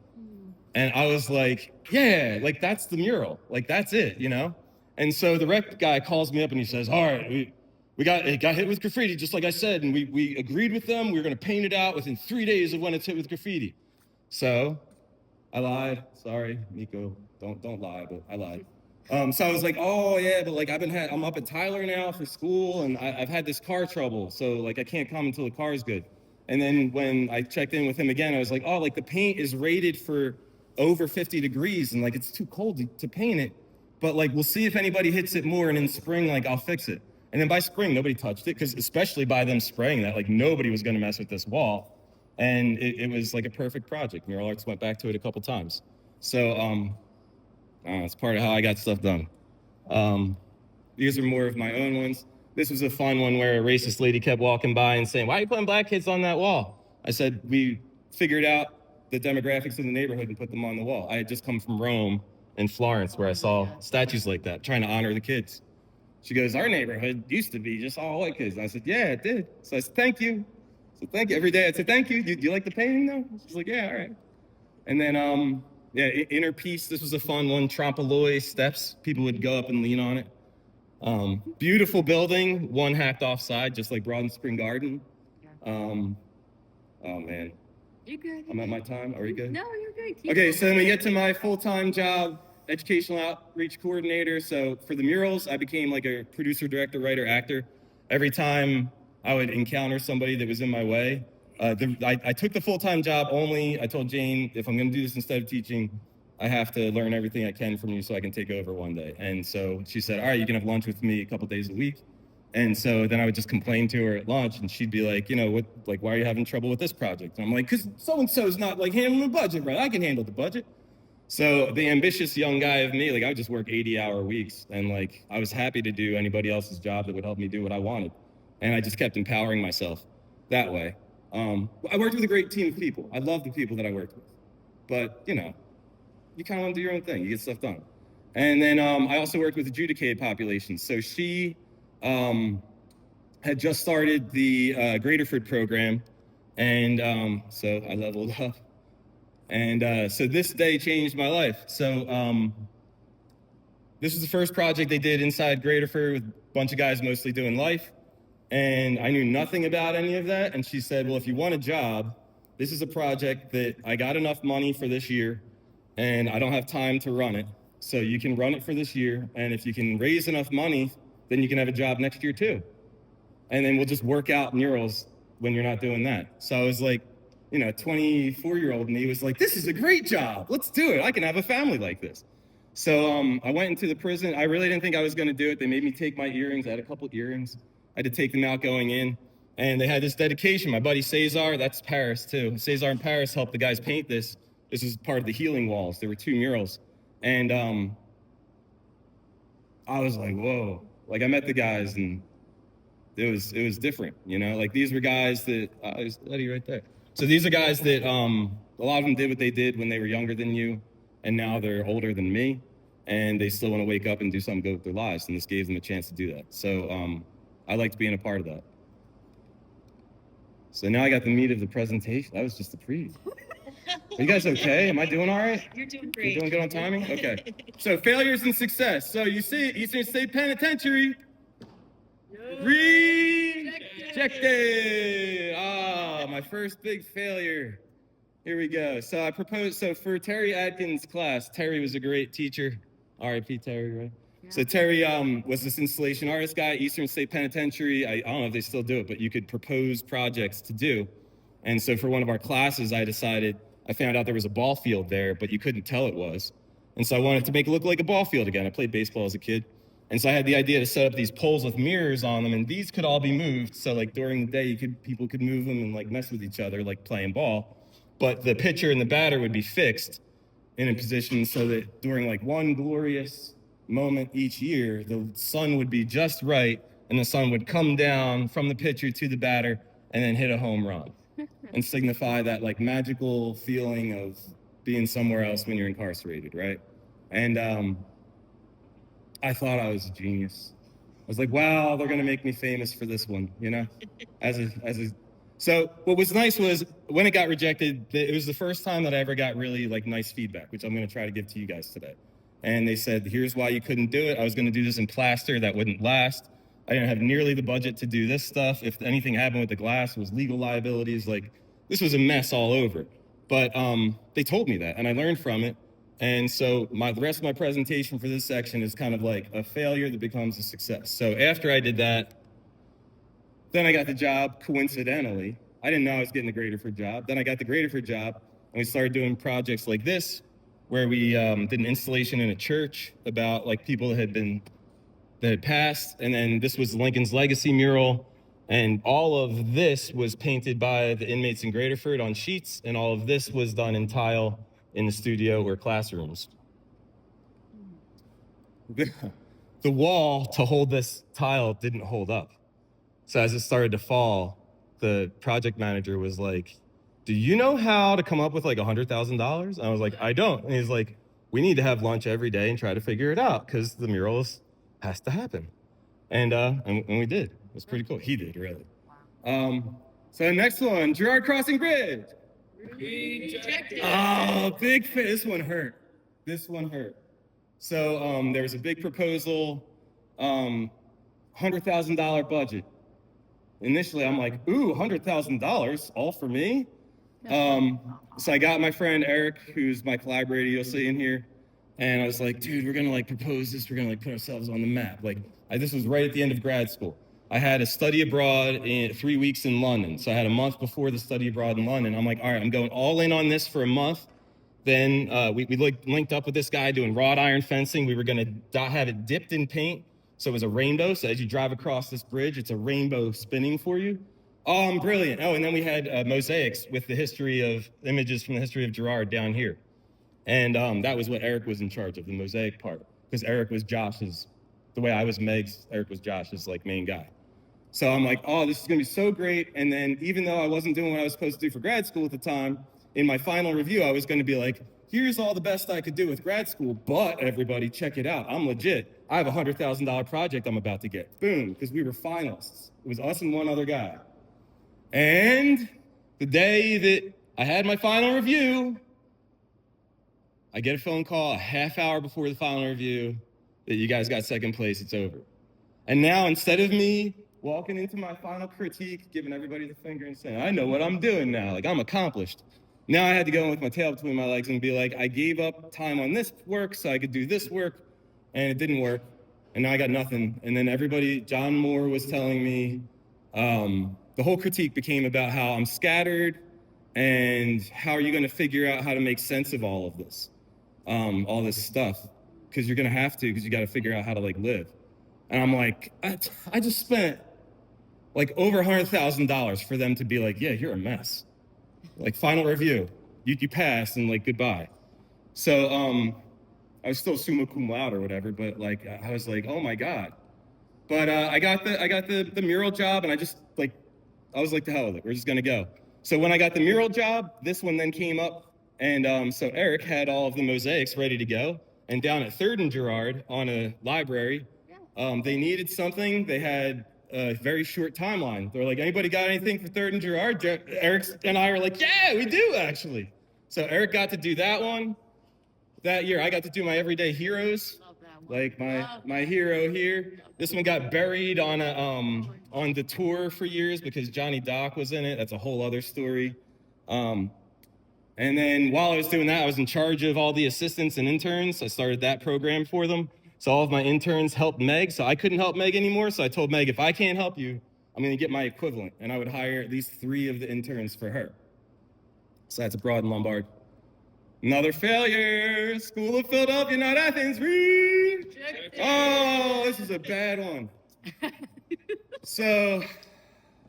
And I was like, yeah, like that's the mural. Like that's it, you know? And so the rec guy calls me up and he says, all right, it got hit with graffiti, just like I said, and we agreed with them. We were gonna paint it out within 3 days of when it's hit with graffiti. So I lied. Sorry, Nico, don't lie, but I lied. So I was like, oh yeah, but like I'm up at Tyler now for school, and I've had this car trouble, so like I can't come until the car's good. And then when I checked in with him again, I was like, oh, like the paint is rated for over 50 degrees, and like it's too cold to paint it. But like we'll see if anybody hits it more, and in spring, like I'll fix it. And then by spring, nobody touched it, because especially by them spraying that, like nobody was gonna mess with this wall. And it was like a perfect project. Mural Arts went back to it a couple times. So it's part of how I got stuff done. These are more of my own ones. This was a fun one where a racist lady kept walking by and saying, why are you putting black kids on that wall? I said, we figured out the demographics of the neighborhood and put them on the wall. I had just come from Rome and Florence where I saw statues like that, trying to honor the kids. She goes, our neighborhood used to be just all white kids. And I said, yeah, it did. So I said, thank you. So thank you. Every day I said, thank you. Do you like the painting though? She's like, yeah, all right. And then, yeah, inner piece, this was a fun one, Trompaloy steps. People would go up and lean on it. Beautiful building, one hacked off side, just like Broad and Spring Garden. Oh man.
You're good.
I'm at my time. Are we good?
No, you're good. Keep
Okay,
going.
so then we get to my full-time job, educational outreach coordinator. So for the murals, I became like a producer, director, writer, actor. Every time I would encounter somebody that was in my way, I took the full-time job only. I told Jane, if I'm gonna do this instead of teaching, I have to learn everything I can from you so I can take over one day. And so she said, all right, you can have lunch with me a couple days a week. And so then I would just complain to her at lunch, and she'd be like, you know, what, like, why are you having trouble with this project? And I'm like, because so-and-so's not like handling the budget right. I can handle the budget. So the ambitious young guy of me, like I would just work 80-hour weeks, and like I was happy to do anybody else's job that would help me do what I wanted. And I just kept empowering myself that way. I worked with a great team of people. I love the people that I worked with. But, you know, you kind of want to do your own thing. You get stuff done. And then I also worked with adjudicated populations. So she had just started the Graterford program, and so I leveled up. And so this day changed my life. So this was the first project they did inside Graterford with a bunch of guys mostly doing life. And I knew nothing about any of that. And she said, well, if you want a job, this is a project that I got enough money for this year, and I don't have time to run it. So you can run it for this year. And if you can raise enough money, then you can have a job next year too. And then we'll just work out murals when you're not doing that. So I was like, you know, 24-year-old me was like, this is a great job. Let's do it. I can have a family like this. So I went into the prison. I really didn't think I was going to do it. They made me take my earrings. I had a couple earrings. I had to take them out going in. And they had this dedication. My buddy Cesar, that's Paris too. Cesar and Paris helped the guys paint this. This is part of the healing walls. There were 2 murals. And I was like, whoa. Like I met the guys, and it was different, you know? Like these were guys that, there's Eddie right there. So these are guys that a lot of them did what they did when they were younger than you, and now they're older than me, and they still want to wake up and do something good with their lives, and this gave them a chance to do that. So I liked being a part of that. So now I got the meat of the presentation. That was just the preview. Are you guys okay? Am I doing all right?
You're doing great.
You're doing good on timing? Okay. So failures and success. So you see Eastern State Penitentiary. Rejected. Ah, my first big failure. Here we go. So I proposed, so for Terry Adkins' class, Terry was a great teacher. R.I.P. Terry, right? Yeah. So Terry was this installation artist guy, Eastern State Penitentiary. I don't know if they still do it, but you could propose projects to do. And so for one of our classes, I found out there was a ball field there, but you couldn't tell it was. And so I wanted to make it look like a ball field again. I played baseball as a kid. And so I had the idea to set up these poles with mirrors on them, and these could all be moved. So like during the day, people could move them and like mess with each other, like playing ball. But the pitcher and the batter would be fixed in a position so that during like one glorious moment each year, the sun would be just right, and the sun would come down from the pitcher to the batter and then hit a home run and signify that like magical feeling of being somewhere else when you're incarcerated, right? And I thought I was a genius. I was like, wow, they're gonna make me famous for this one, you know? So what was nice was when it got rejected, it was the first time that I ever got really like nice feedback, which I'm gonna try to give to you guys today. And they said, here's why you couldn't do it. I was gonna do this in plaster, that wouldn't last. I didn't have nearly the budget to do this stuff. If anything happened with the glass, it was legal liabilities. Like, this was a mess all over. But they told me that, and I learned from it. And so the rest of my presentation for this section is kind of like a failure that becomes a success. So after I did that, then I got the job coincidentally. I didn't know I was getting the Graterford job. Then I got the Graterford job, and we started doing projects like this, where we did an installation in a church about like people that had passed. And then this was Lincoln's Legacy mural. And all of this was painted by the inmates in Graterford on sheets, and all of this was done in tile in the studio or classrooms. The wall to hold this tile didn't hold up. So as it started to fall, the project manager was like, do you know how to come up with like $100,000? I was like, I don't. And he's like, we need to have lunch every day and try to figure it out because the murals has to happen. And we did. It was pretty cool. He did, really. So next one, Girard Crossing Bridge. Rejected. Oh, this one hurt. This one hurt. So there was a big proposal, $100,000 budget. Initially, I'm like, ooh, $100,000, all for me? So I got my friend Eric, who's my collaborator, you'll see in here. And I was like, dude, we're gonna like propose this. We're gonna like put ourselves on the map. Like, this was right at the end of grad school. I had a study abroad in 3 weeks in London. So I had a month before the study abroad in London. I'm like, all right, I'm going all in on this for a month. Then we linked up with this guy doing wrought iron fencing. We were gonna have it dipped in paint. So it was a rainbow. So as you drive across this bridge, it's a rainbow spinning for you. Brilliant. Oh, and then we had mosaics with the history of images from the history of Girard down here. And that was what Eric was in charge of, the mosaic part. Because Eric was Josh's, the way I was Meg's, Eric was Josh's like main guy. So I'm like, oh, this is gonna be so great. And then even though I wasn't doing what I was supposed to do for grad school at the time, in my final review, I was gonna be like, here's all the best I could do with grad school, but everybody check it out. I'm legit. I have a $100,000 project I'm about to get. Boom, because we were finalists. It was us and one other guy. And the day that I had my final review, I get a phone call a half hour before the final review that you guys got second place, it's over. And now instead of me walking into my final critique, giving everybody the finger and saying, I know what I'm doing now, like I'm accomplished. Now I had to go in with my tail between my legs and be like, I gave up time on this work so I could do this work, and it didn't work. And now I got nothing. And then everybody, John Moore was telling me, the whole critique became about how I'm scattered and how are you gonna figure out how to make sense of all of this, all this stuff? Because you're gonna have to, because you gotta figure out how to like live. And I'm like, I just spent like over $100,000 for them to be like, yeah, you're a mess. Like final review, you passed and like goodbye. So I was still summa cum laude or whatever, but like I was like, oh my God. But I got the mural job, and I was like, to hell with it, we're just gonna go. So when I got the mural job, this one then came up, and so Eric had all of the mosaics ready to go. And down at 3rd and Girard on a library, they needed something. They had a very short timeline. They're like, anybody got anything for 3rd and Girard? Eric and I were like, yeah, we do actually. So Eric got to do that one. That year, I got to do my Everyday Heroes, like my hero here. This one got buried on the tour for years because Johnny Doc was in it. That's a whole other story. And then while I was doing that, I was in charge of all the assistants and interns. I started that program for them. So all of my interns helped Meg. So I couldn't help Meg anymore. So I told Meg, if I can't help you, I'm going to get my equivalent. And I would hire at least 3 of the interns for her. So that's Broad and Lombard. Another failure. School of Philadelphia, not Athens. Oh, this is a bad one. So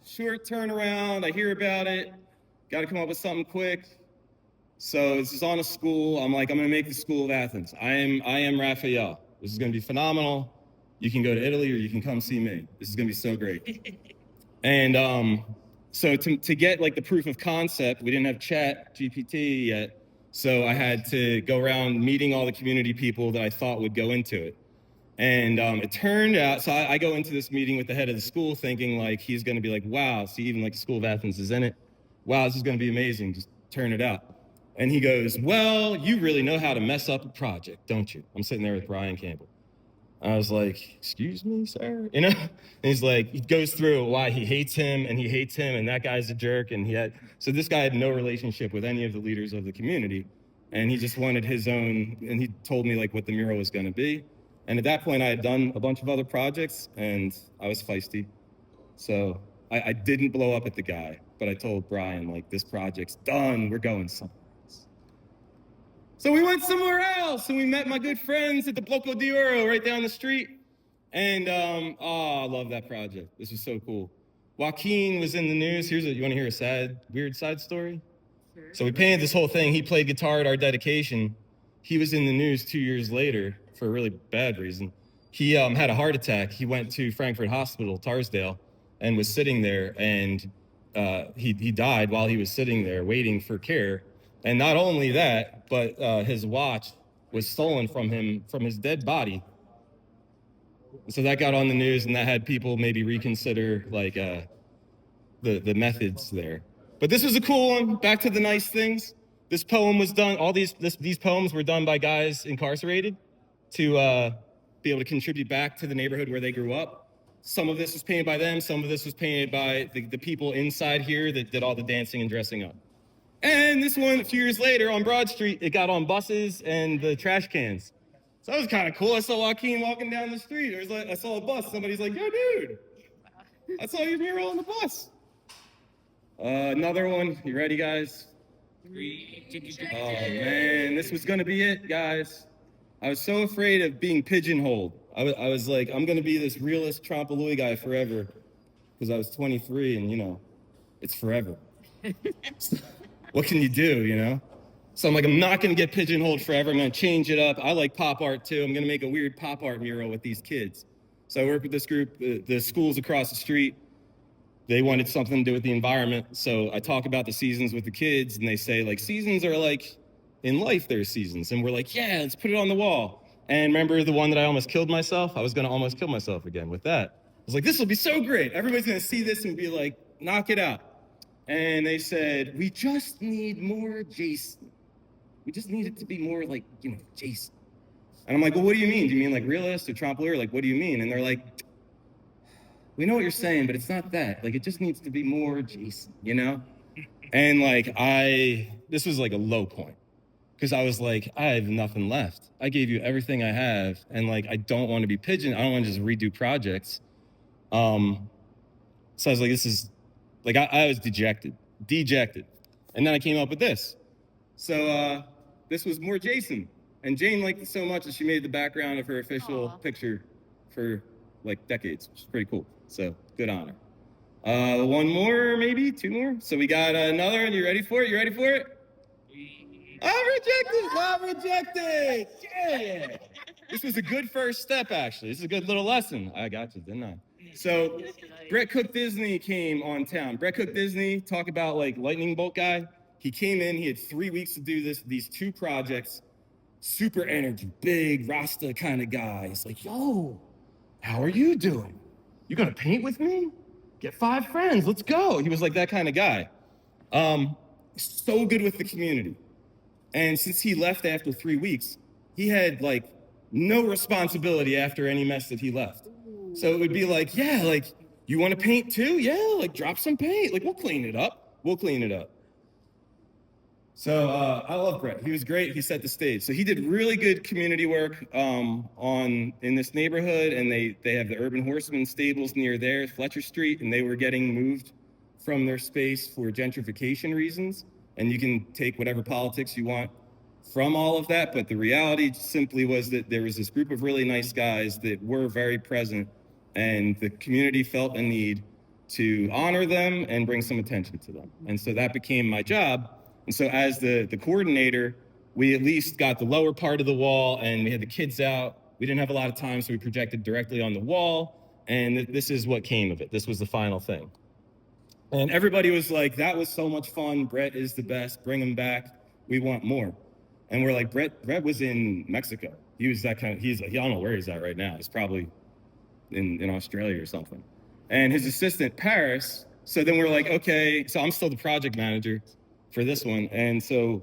short turnaround. I hear about it. Got to come up with something quick. So this is on a school. I'm like, I'm going to make the School of Athens. I am Raphael. This is going to be phenomenal. You can go to Italy or you can come see me. This is going to be so great. And so to get like the proof of concept, we didn't have Chat GPT yet. So I had to go around meeting all the community people that I thought would go into it. And it turned out, so I go into this meeting with the head of the school thinking like he's going to be like, wow, see, even like the School of Athens is in it. Wow, this is going to be amazing. Just turn it out. And he goes, well, you really know how to mess up a project, don't you? I'm sitting there with Brian Campbell. I was like, excuse me, sir? You know? And he's like, he goes through why he hates him, and that guy's a jerk. And so this guy had no relationship with any of the leaders of the community. And he just wanted his own, and he told me like what the mural was going to be. And at that point, I had done a bunch of other projects, and I was feisty. So I didn't blow up at the guy, but I told Brian, like, this project's done, we're going somewhere. So we went somewhere else, and we met my good friends at the Blocco di Oro right down the street. And, I love that project. This was so cool. Joaquin was in the news. You want to hear a weird side story? Sure. So we painted this whole thing. He played guitar at our dedication. He was in the news 2 years later for a really bad reason. He had a heart attack. He went to Frankfurt Hospital, Tarsdale, and was sitting there, and he died while he was sitting there waiting for care. And not only that, but his watch was stolen from him, from his dead body. So that got on the news, and that had people maybe reconsider like the methods there. But this was a cool one. Back to the nice things. This poem was done. All these poems were done by guys incarcerated to be able to contribute back to the neighborhood where they grew up. Some of this was painted by them. Some of this was painted by the people inside here that did all the dancing and dressing up. And this one, a few years later on Broad Street, it got on buses and the trash cans. So that was kind of cool. I saw Joaquin walking down the street. I saw a bus. Somebody's like, yo, dude, I saw your mural on the bus. Another one. You ready, guys? Oh, man. This was going to be it, guys. I was so afraid of being pigeonholed. I was like, I'm going to be this realist Trompalui guy forever because I was 23 and, you know, it's forever. What can you do, you know? So I'm like, I'm not going to get pigeonholed forever. I'm going to change it up. I like pop art, too. I'm going to make a weird pop art mural with these kids. So I work with this group, the schools across the street. They wanted something to do with the environment. So I talk about the seasons with the kids, and they say, like, seasons are like, in life, there's seasons. And we're like, yeah, let's put it on the wall. And remember the one that I almost killed myself? I was going to almost kill myself again with that. I was like, this will be so great. Everybody's going to see this and be like, knock it out. And they said, we just need more Jason. We just need it to be more like, you know, Jason. And I'm like, well, what do you mean? Do you mean like realist or Trompalui? Like, what do you mean? And they're like, we know what you're saying, but it's not that. Like, it just needs to be more Jason, you know? And like, this was like a low point. Because I was like, I have nothing left. I gave you everything I have. And like, I don't want to be pigeon. I don't want to just redo projects. So I was like, this is, like, I was dejected. And then I came up with this. So this was more Jason. And Jane liked it so much that she made the background of her official picture for like decades, which is pretty cool. So good on her. One more, maybe two more. So we got another one. You ready for it? Not rejected. Yeah. This was a good first step, actually. This is a good little lesson. I got you, didn't I? So Brett Cook Disney came on town. Brett Cook Disney, talk about like lightning bolt guy. He came in, he had 3 weeks to do these two projects, super energy, big Rasta kind of guy. He's like, yo, how are you doing? You gonna paint with me? Get 5 friends, let's go. He was like that kind of guy. So good with the community. And since he left after 3 weeks, he had like no responsibility after any mess that he left. So it would be like, yeah, like, you want to paint too? Yeah, like, drop some paint. Like, we'll clean it up. So I love Brett. He was great. He set the stage. So he did really good community work in this neighborhood, and they have the Urban Horseman stables near there, Fletcher Street, and they were getting moved from their space for gentrification reasons. And you can take whatever politics you want from all of that, but the reality simply was that there was this group of really nice guys that were very present, and the community felt a need to honor them and bring some attention to them. And so that became my job. And so as the coordinator, we at least got the lower part of the wall, and we had the kids out. We didn't have a lot of time, so we projected directly on the wall, and this is what came of it. This was the final thing. And everybody was like, that was so much fun. Brett is the best. Bring him back. We want more. And we're like, Brett was in Mexico. He was that kind of, he's like, I don't know where he's at right now. He's probably in Australia or something. And his assistant, Paris. So then we're like, okay, so I'm still the project manager for this one. And so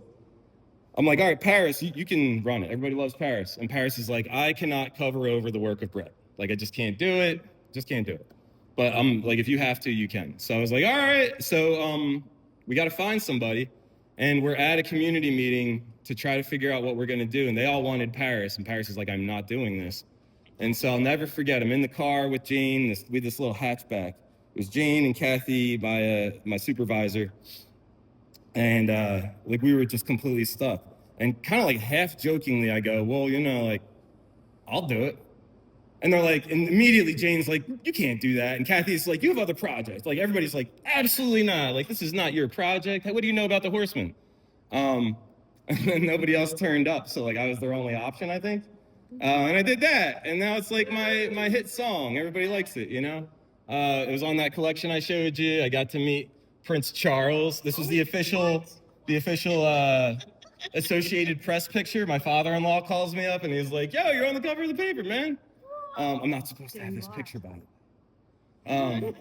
I'm like, all right, Paris, you can run it. Everybody loves Paris. And Paris is like, I cannot cover over the work of Brett. Like, I just can't do it. But I'm like, if you have to, you can. So I was like, all right. So we got to find somebody. And we're at a community meeting to try to figure out what we're going to do. And they all wanted Paris. And Paris is like, I'm not doing this. And so I'll never forget, I'm in the car with Jane, with this little hatchback. It was Jane and Kathy, my supervisor. And like, we were just completely stuck. And kind of like half jokingly, I go, well, you know, like, I'll do it. And they're like, and immediately Jane's like, you can't do that. And Kathy's like, you have other projects. Like, everybody's like, absolutely not. Like, this is not your project. What do you know about the Horsemen? And then nobody else turned up. So like, I was their only option, I think. And I did that. And now it's like my hit song. Everybody likes it, you know? It was on that collection I showed you. I got to meet Prince Charles. This was the official Associated Press picture. My father-in-law calls me up and he's like, yo, you're on the cover of the paper, man. I'm not supposed to have this picture by it.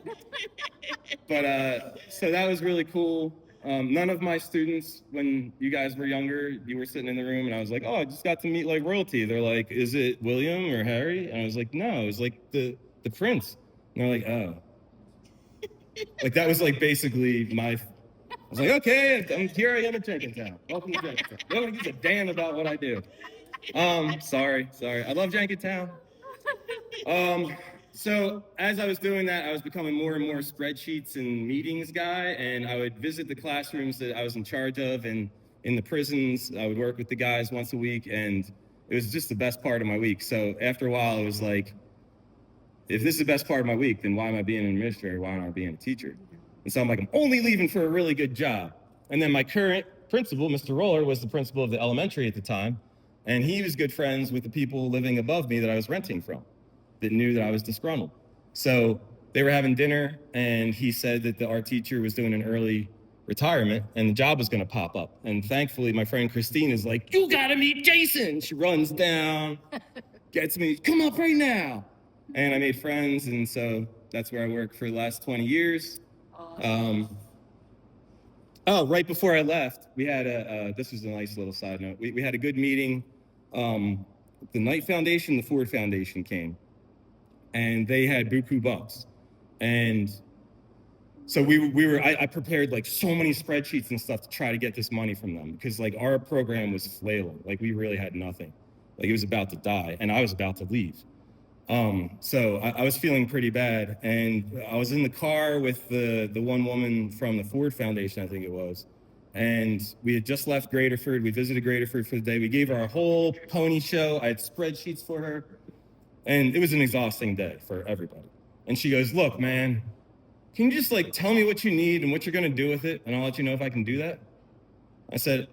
So that was really cool. None of my students, when you guys were younger, you were sitting in the room and I was like, oh, I just got to meet like royalty. They're like, is it William or Harry? And I was like, no, it was like the prince. And they're like, oh. Like, that was like basically my was like, okay, here I am in Jenkintown. Welcome to Jenkintown. Nobody gives a damn about what I do. Sorry. I love Jenkintown. So as I was doing that, I was becoming more and more spreadsheets and meetings guy, and I would visit the classrooms that I was in charge of, and in the prisons, I would work with the guys once a week, and it was just the best part of my week. So after a while, it was like, if this is the best part of my week, then why am I being an administrator? Why am I being a teacher? And so I'm like, I'm only leaving for a really good job. And then my current principal, Mr. Roller, was the principal of the elementary at the time, and he was good friends with the people living above me that I was renting from, that knew that I was disgruntled. So they were having dinner, and he said that our teacher was doing an early retirement and the job was going to pop up. And thankfully, my friend Christine is like, you got to meet Jason. She runs down, gets me, come up right now. And I made friends, and so that's where I worked for the last 20 years. Right before I left, we had this was a nice little side note. We had a good meeting. The Knight Foundation, the Ford Foundation came, and they had buku bucks. And so I prepared like so many spreadsheets and stuff to try to get this money from them, because like our program was flailing. Like we really had nothing. Like it was about to die, and I was about to leave. So I was feeling pretty bad, and I was in the car with the one woman from the Ford Foundation, I think it was, and we had just left Graterford. We visited Graterford for the day. We gave her a whole pony show. I had spreadsheets for her, and it was an exhausting day for everybody. And she goes, look, man, can you just like tell me what you need and what you're gonna do with it, and I'll let you know if I can do that? I said,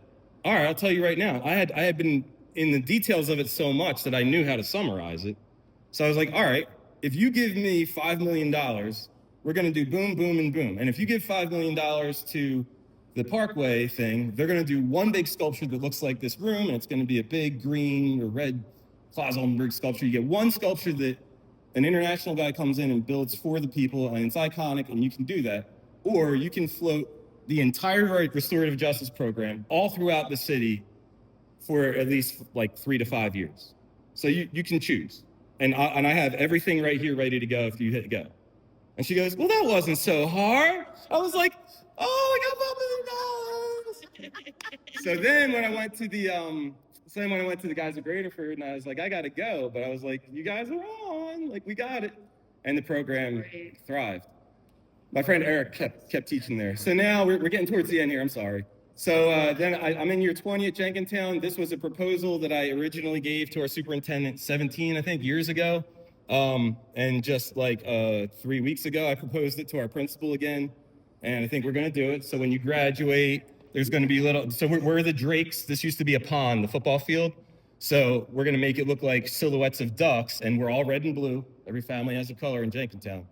all right, I'll tell you right now. I had been in the details of it so much that I knew how to summarize it. So I was like, all right, if you give me $5 million, we're gonna do boom, boom, and boom. And if you give $5 million to the Parkway thing, they're gonna do one big sculpture that looks like this room, and it's gonna be a big green or red Clausenberg sculpture. You get one sculpture that an international guy comes in and builds for the people, and it's iconic, and you can do that. Or you can float the entire restorative justice program all throughout the city for at least like 3 to 5 years. So you can choose. And I have everything right here ready to go if you hit go. And she goes, well, that wasn't so hard. I was like, oh, I got $5 million. So then when I went to the guys at Graterford, and I was like, I got to go. But I was like, you guys are on, like, we got it. And the program thrived. My friend Eric kept teaching there. So now we're getting towards the end here, I'm sorry. So then I'm in year 20 at Jenkintown. This was a proposal that I originally gave to our superintendent 17, I think, years ago. And just like 3 weeks ago, I proposed it to our principal again. And I think we're gonna do it. So when you graduate, there's gonna be we're the Drakes. This used to be a pond, the football field. So we're gonna make it look like silhouettes of ducks, and we're all red and blue. Every family has a color in Jenkintown.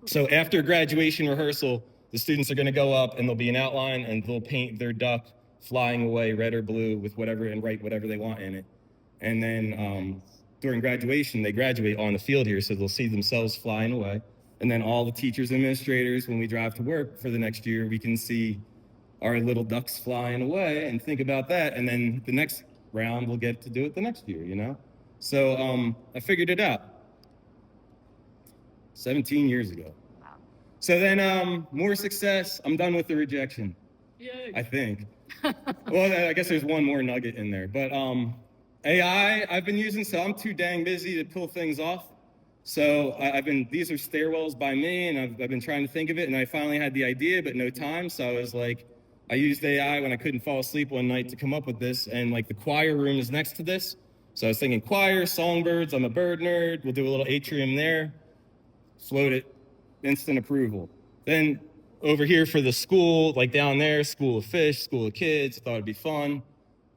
So after graduation rehearsal, the students are going to go up, and there'll be an outline, and they'll paint their duck flying away, red or blue, with whatever, and write whatever they want in it. And then during graduation, they graduate on the field here, so they'll see themselves flying away. And then all the teachers and administrators, when we drive to work for the next year, we can see our little ducks flying away and think about that. And then the next round, we'll get to do it the next year, you know? So I figured it out 17 years ago. So then more success. I'm done with the rejection. Yay. I think. Well, I guess there's one more nugget in there. But AI I've been using, so I'm too dang busy to pull things off. So these are stairwells by me, and I've been trying to think of it, and I finally had the idea, but no time. So I was like, I used AI when I couldn't fall asleep one night to come up with this, and like the choir room is next to this. So I was thinking choir, songbirds, I'm a bird nerd, we'll do a little atrium there, float it. Instant approval. Then over here for the school, like down there, School of Fish, School of Kids, thought it'd be fun,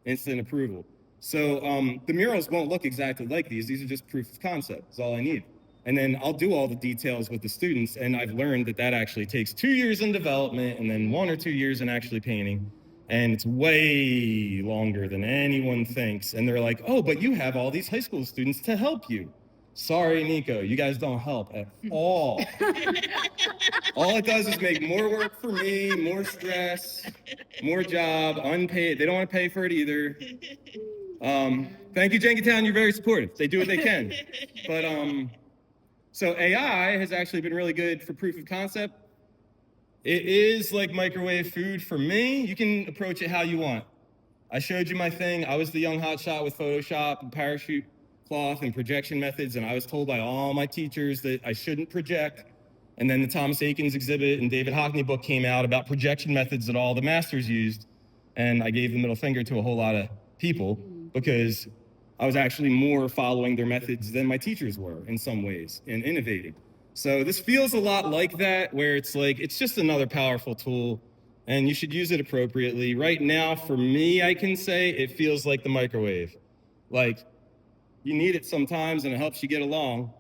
instant approval. So the murals won't look exactly like these. These are just proof of concept, is all I need. And then I'll do all the details with the students, and I've learned that actually takes 2 years in development and then 1 or 2 years in actually painting. And it's way longer than anyone thinks. And they're like, oh, but you have all these high school students to help you. Sorry, Nico, you guys don't help at all. All it does is make more work for me, more stress, more job, unpaid. They don't want to pay for it either. Thank you, Jenkintown, you're very supportive. They do what they can. But so AI has actually been really good for proof of concept. It is like microwave food for me. You can approach it how you want. I showed you my thing. I was the young hotshot with Photoshop and parachute cloth and projection methods, and I was told by all my teachers that I shouldn't project. And then the Thomas Aikens exhibit and David Hockney book came out about projection methods that all the masters used. And I gave the middle finger to a whole lot of people because I was actually more following their methods than my teachers were in some ways and innovating. So this feels a lot like that, where it's like, it's just another powerful tool and you should use it appropriately. Right now, for me, I can say it feels like the microwave. Like, you need it sometimes and it helps you get along,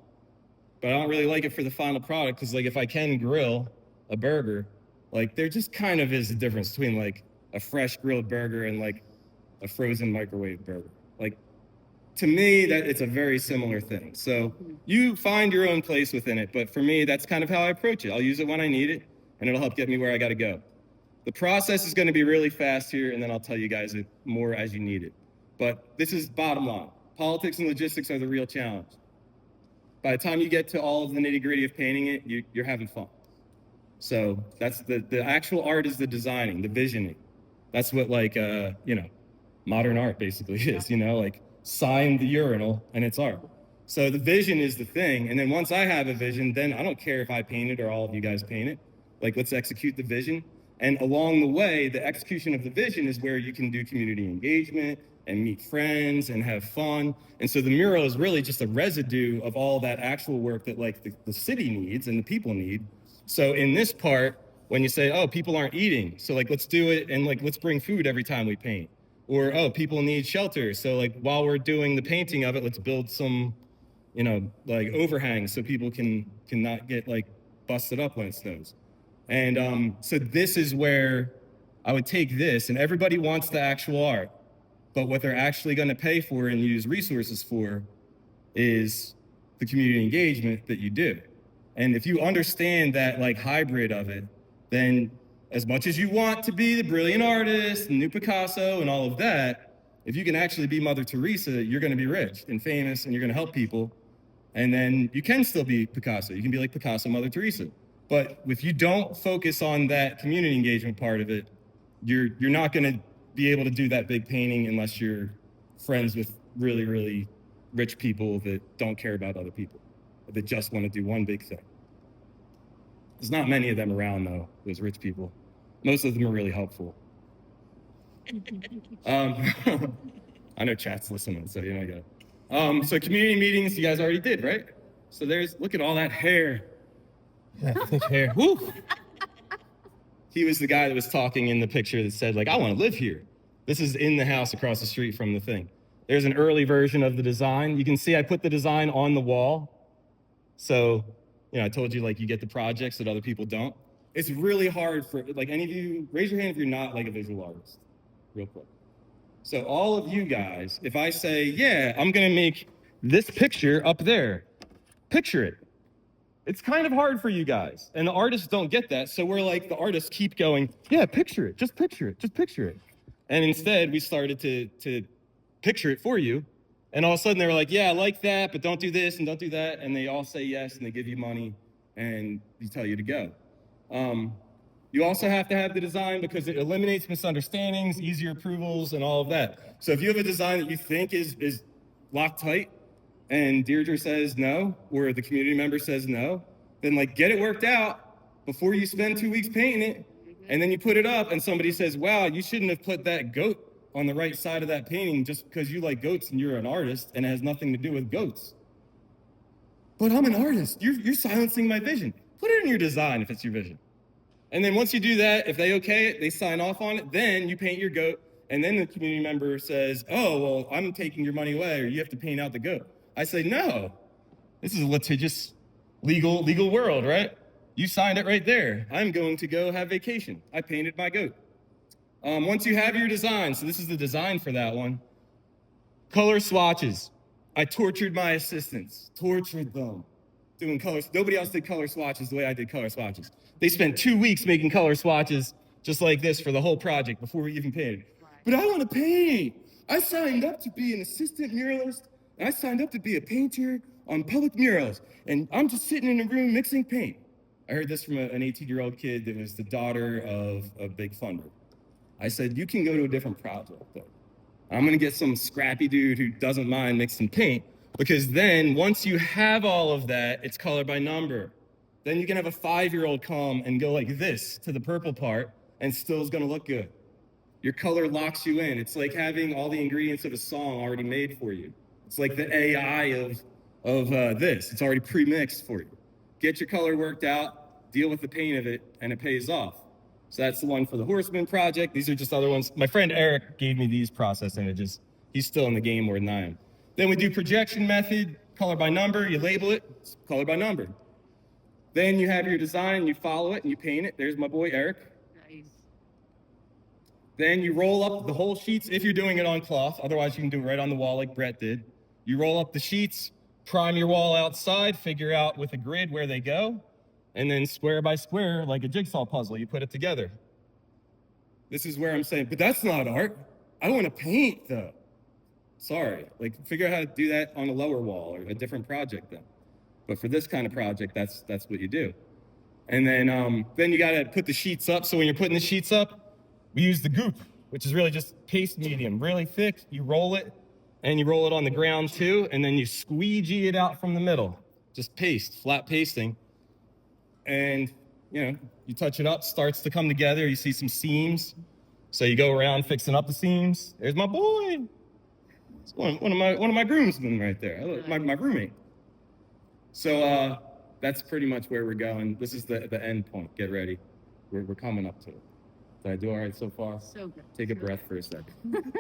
but I don't really like it for the final product because, like, if I can grill a burger, like, there just kind of is a difference between, like, a fresh grilled burger and, like, a frozen microwave burger. Like, to me, that it's a very similar thing. So you find your own place within it, but for me, that's kind of how I approach it. I'll use it when I need it, and it'll help get me where I got to go. The process is going to be really fast here, and then I'll tell you guys it more as you need it. But this is bottom line. Politics and logistics are the real challenge. By the time you get to all of the nitty-gritty of painting it, you're having fun. So that's the actual art is the designing, the visioning. That's what, like, modern art basically is, like, sign the urinal and it's art. So the vision is the thing. And then once I have a vision, then I don't care if I paint it or all of you guys paint it. Like, let's execute the vision. And along the way, the execution of the vision is where you can do community engagement and meet friends and have fun. And so the mural is really just a residue of all that actual work that, like, the city needs and the people need. So in this part, when you say, oh, people aren't eating, so, like, let's do it and, like, let's bring food every time we paint. Or, oh, people need shelter, so, like, while we're doing the painting of it, let's build some, like, overhangs so people can not get, like, busted up when it snows. And so this is where I would take this, and everybody wants the actual art, but what they're actually going to pay for and use resources for is the community engagement that you do. And if you understand that, like, hybrid of it, then as much as you want to be the brilliant artist, the new Picasso and all of that, if you can actually be Mother Teresa, you're going to be rich and famous and you're going to help people. And then you can still be Picasso. You can be like Picasso, Mother Teresa. But if you don't focus on that community engagement part of it, you're not going to be able to do that big painting unless you're friends with really, really rich people that don't care about other people, that just want to do one big thing. There's not many of them around, though, those rich people. Most of them are really helpful. I know chat's listening, so I got it. So community meetings, you guys already did, right? So look at all that hair. Yeah, thick hair. Woo! He was the guy that was talking in the picture that said, like, I want to live here. This is in the house across the street from the thing. There's an early version of the design. You can see I put the design on the wall. So, I told you, like, you get the projects that other people don't. It's really hard for, like, any of you, raise your hand if you're not, like, a visual artist, real quick. So all of you guys, if I say, yeah, I'm going to make this picture up there, picture it. It's kind of hard for you guys. And the artists don't get that. So we're like, the artists keep going, yeah, picture it, just picture it, just picture it. And instead, we started to picture it for you. And all of a sudden, they were like, yeah, I like that, but don't do this and don't do that. And they all say yes, and they give you money, and they tell you to go. You also have to have the design because it eliminates misunderstandings, easier approvals, and all of that. So if you have a design that you think is locked tight, and Deirdre says no, or the community member says no, then, like, get it worked out before you spend 2 weeks painting it, and then you put it up, and somebody says, wow, you shouldn't have put that goat on the right side of that painting just because you like goats and you're an artist, and it has nothing to do with goats. But I'm an artist. You're silencing my vision. Put it in your design if it's your vision. And then once you do that, if they okay it, they sign off on it, then you paint your goat, and then the community member says, oh, well, I'm taking your money away, or you have to paint out the goat. I say, no, this is a litigious, legal world, right? You signed it right there. I'm going to go have vacation. I painted my goat. Once you have your design, so this is the design for that one, color swatches. I tortured my assistants, tortured them, doing colors. Nobody else did color swatches the way I did color swatches. They spent 2 weeks making color swatches just like this for the whole project before we even painted. But I want to paint. I signed up to be an assistant muralist, and I signed up to be a painter on public murals, and I'm just sitting in a room mixing paint. I heard this from an 18-year-old kid that was the daughter of a big funder. I said, you can go to a different project, though. I'm gonna get some scrappy dude who doesn't mind mixing paint, because then once you have all of that, it's color by number. Then you can have a 5-year-old come and go like this to the purple part and still is gonna look good. Your color locks you in. It's like having all the ingredients of a song already made for you. It's like the AI of this. It's already pre-mixed for you. Get your color worked out, deal with the pain of it, and it pays off. So that's the one for the Horseman project. These are just other ones. My friend Eric gave me these process images. He's still in the game more than I am. Then we do projection method, color by number. You label it, it's color by number. Then you have your design, you follow it, and you paint it. There's my boy Eric.
Nice.
Then you roll up the whole sheets if you're doing it on cloth. Otherwise, you can do it right on the wall like Brett did. You roll up the sheets, prime your wall outside, figure out with a grid where they go, and then square by square, like a jigsaw puzzle, you put it together. This is where I'm saying, but that's not art. I want to paint, though. Sorry, like figure out how to do that on a lower wall or a different project then. But for this kind of project, that's what you do. And then you gotta put the sheets up. So when you're putting the sheets up, we use the goop, which is really just paste medium, really thick. You roll it, and you roll it on the ground too, and then you squeegee it out from the middle. Just paste, flat pasting. And you touch it up, starts to come together. You see some seams. So you go around fixing up the seams. There's my boy. It's one of my groomsmen right there. My roommate. So that's pretty much where we're going. This is the end point. Get ready. We're coming up to it. Did I do all right so far?
So good.
Take a breath for a second.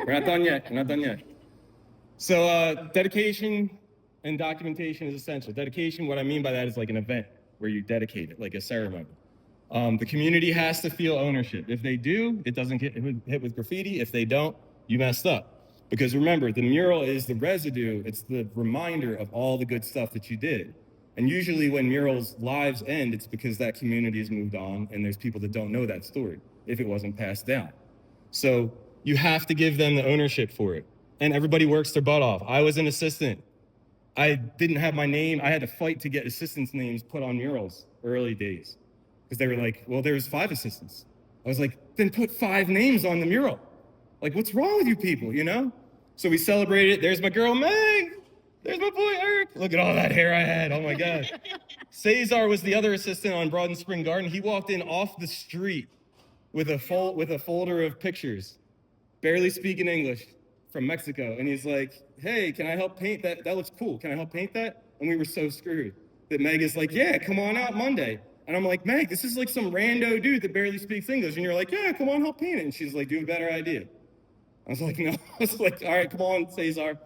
We're not done yet. We're not done yet. So dedication and documentation is essential. Dedication, what I mean by that is like an event where you dedicate it, like a ceremony. The community has to feel ownership. If they do, it doesn't get hit with graffiti. If they don't, you messed up. Because remember, the mural is the residue. It's the reminder of all the good stuff that you did. And usually when murals' lives end, it's because that community has moved on and there's people that don't know that story if it wasn't passed down. So you have to give them the ownership for it. And everybody works their butt off. I was an assistant. I didn't have my name. I had to fight to get assistants' names put on murals early days. Because they were like, well, there's 5 assistants. I was like, then put 5 names on the mural. Like, what's wrong with you people, So we celebrated. There's my girl, Meg. There's my boy, Eric. Look at all that hair I had. Oh, my God. Cesar was the other assistant on Broad and Spring Garden. He walked in off the street with a folder of pictures, barely speaking English, from Mexico. And he's like, hey, can I help paint that? That looks cool. Can I help paint that? And we were so screwed that Meg is like, yeah, come on out Monday. And I'm like, Meg, this is like some rando dude that barely speaks English. And you're like, yeah, come on, help paint it. And she's like, do a better idea. I was like, no. I was like, all right, come on, Cesar.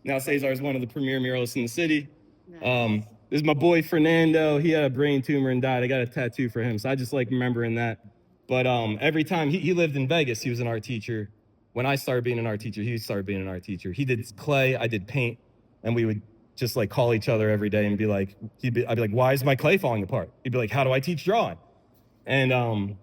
Now Cesar is one of the premier muralists in the city. Nice. This is my boy, Fernando. He had a brain tumor and died. I got a tattoo for him. So I just like remembering that. But every time, he lived in Vegas. He was an art teacher. When I started being an art teacher, he started being an art teacher. He did clay, I did paint. And we would just like call each other every day and be like, I'd be like, why is my clay falling apart? He'd be like, how do I teach drawing? And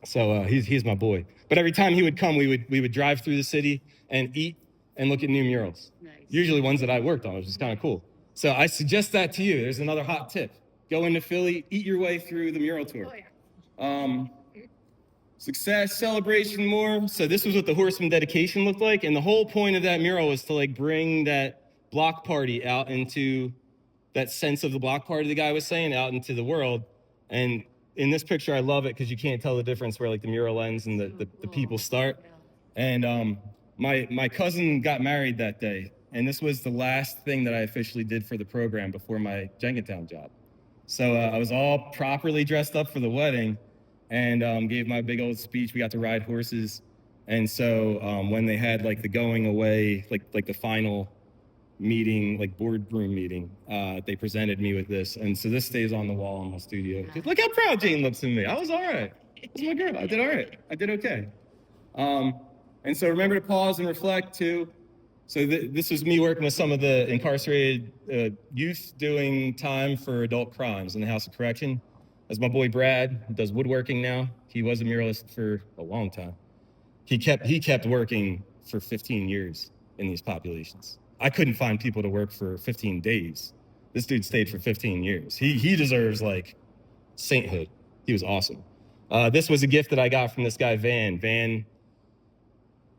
so he's my boy. But every time he would come, we would drive through the city and eat and look at new murals. Nice. Usually ones that I worked on, which is kind of cool. So I suggest that to you. There's another hot tip. Go into Philly, eat your way through the mural tour. Oh, yeah. Success, celebration, more. So this was what the Horseman dedication looked like. And the whole point of that mural was to like bring that block party out into that sense of the block party the guy was saying out into the world. And in this picture, I love it because you can't tell the difference where like the mural ends and the people start. And my cousin got married that day. And this was the last thing that I officially did for the program before my Jenkintown job. So I was all properly dressed up for the wedding and gave my big old speech. We got to ride horses. And so when they had like the going away, like the final meeting, like boardroom meeting, they presented me with this. And so this stays on the wall in my studio. Look how proud Jane looks of me. I was all right. That's my girl. I did all right. I did okay. And so remember to pause and reflect too. So this was me working with some of the incarcerated youth doing time for adult crimes in the House of Correction. That's my boy Brad, who does woodworking now. He was a muralist for a long time. He kept working for 15 years in these populations. I couldn't find people to work for 15 days. This dude stayed for 15 years. He deserves like sainthood. He was awesome. This was a gift that I got from this guy, Van. Van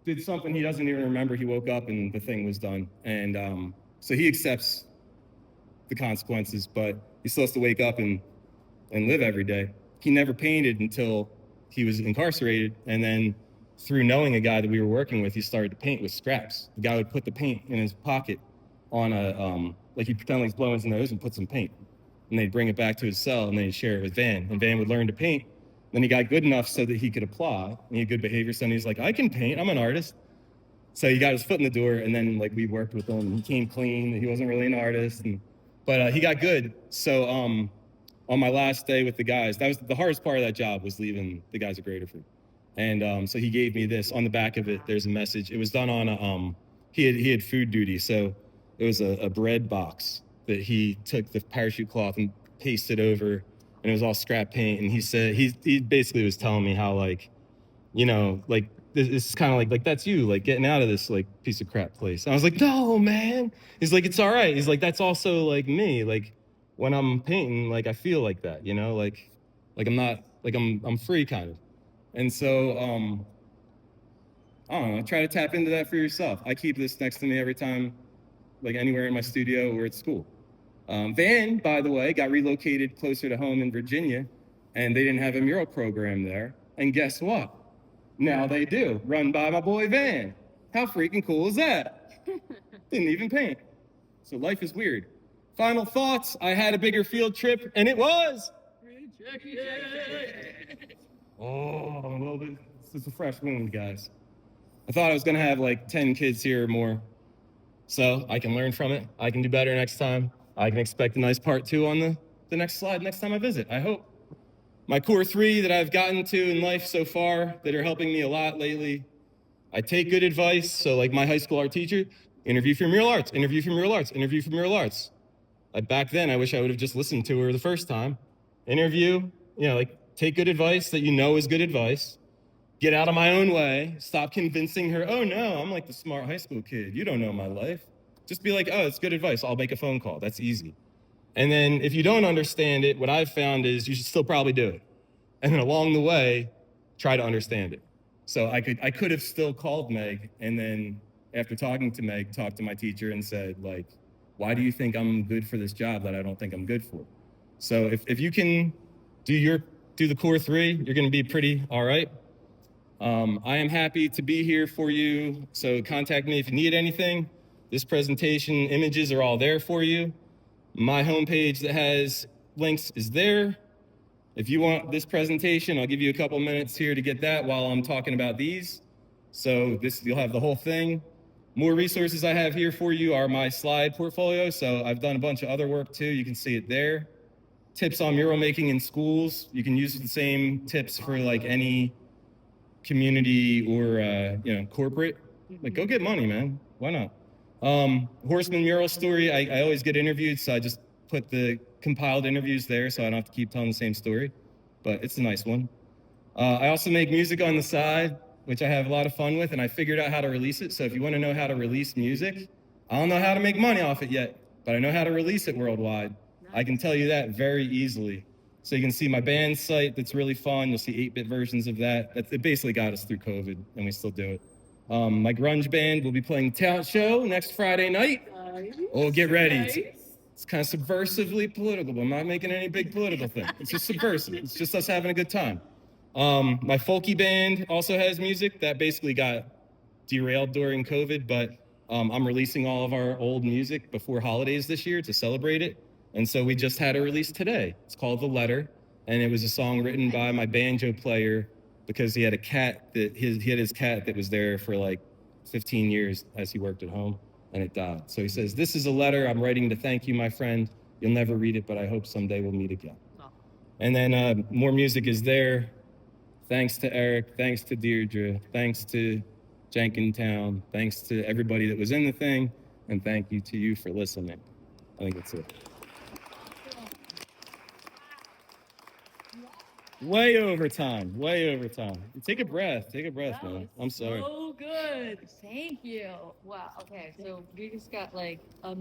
did something he doesn't even remember. He woke up and the thing was done. And so he accepts the consequences, but he still has to wake up and live every day. He never painted until he was incarcerated. And then through knowing a guy that we were working with, he started to paint with scraps. The guy would put the paint in his pocket on a, like he'd pretend like he's blowing his nose and put some paint. And they'd bring it back to his cell and then he'd share it with Van. And Van would learn to paint. Then he got good enough so that he could apply. And he had good behavior. So he's like, I can paint, I'm an artist. So he got his foot in the door and then like we worked with him. He came clean, he wasn't really an artist. But he got good. So on my last day with the guys, that was the hardest part of that job, was leaving the guys at Graterford. And so he gave me this. On the back of it, there's a message. It was done on a, he had food duty. So it was a bread box that he took the parachute cloth and pasted over, and it was all scrap paint. And he said, he basically was telling me how, like, you know, like, this is kind of like that's you, like, getting out of this, like, piece of crap place. And I was like, no, man. He's like, it's all right. He's like, that's also, like, me. Like, when I'm painting, like, I feel like that, you know? Like I'm not, like, I'm free, kind of. And so, I don't know, try to tap into that for yourself. I keep this next to me every time, like, anywhere in my studio or at school. Van, by the way, got relocated closer to home in Virginia, and they didn't have a mural program there. And guess what? Now they do, run by my boy Van. How freaking cool is that? Didn't even paint. So life is weird. Final thoughts, I had a bigger field trip, and it was rejected. Oh, well, this is a fresh wound, guys. I thought I was gonna have like 10 kids here or more. So I can learn from it. I can do better next time. I can expect a nice part 2 on the next slide next time I visit, I hope. My core 3 that I've gotten to in life so far that are helping me a lot lately. I take good advice. So like my high school art teacher, interview for mural arts, interview for mural arts, interview for mural arts. Back then, I wish I would have just listened to her the first time. Interview, you know, like take good advice that you know is good advice. Get out of my own way. Stop convincing her, oh no, I'm like the smart high school kid. You don't know my life. Just be like, oh, it's good advice. I'll make a phone call. That's easy. And then if you don't understand it, what I've found is you should still probably do it. And then along the way, try to understand it. So I could have still called Meg, and then after talking to Meg, talked to my teacher and said, like, why do you think I'm good for this job that I don't think I'm good for? So if you can do the core 3, you're gonna be pretty all right. I am happy to be here for you. So contact me if you need anything. This presentation images are all there for you. My homepage that has links is there. If you want this presentation, I'll give you a couple minutes here to get that while I'm talking about these. So you'll have the whole thing. More resources I have here for you are my slide portfolio. So I've done a bunch of other work too. You can see it there. Tips on mural making in schools. You can use the same tips for like any community or corporate. Like, go get money, man. Why not? Horseman mural story. I always get interviewed, so I just put the compiled interviews there so I don't have to keep telling the same story, but it's a nice one. I also make music on the side, which I have a lot of fun with, and I figured out how to release it. So if you want to know how to release music, I don't know how to make money off it yet, but I know how to release it worldwide. I can tell you that very easily. So you can see my band site that's really fun. You'll see 8-bit versions of that. It basically got us through COVID, and we still do it. My grunge band will be playing talent show next Friday night. Oh, get ready. It's kind of subversively political, but I'm not making any big political thing. It's just subversive. It's just us having a good time. My folky band also has music that basically got derailed during COVID, but I'm releasing all of our old music before holidays this year to celebrate it. And so we just had a release today. It's called The Letter, and it was a song written by my banjo player because he had a cat he had his cat that was there for like 15 years as he worked at home, and it died. So he says, "This is a letter I'm writing to thank you, my friend. You'll never read it, but I hope someday we'll meet again." And then more music is there. Thanks to Eric, thanks to Deirdre, thanks to Jenkintown, thanks to everybody that was in the thing, and thank you to you for listening. I think that's it. Way over time. Take a breath, man. I'm sorry.
So good. Thank you. Wow. Okay. So we just got like a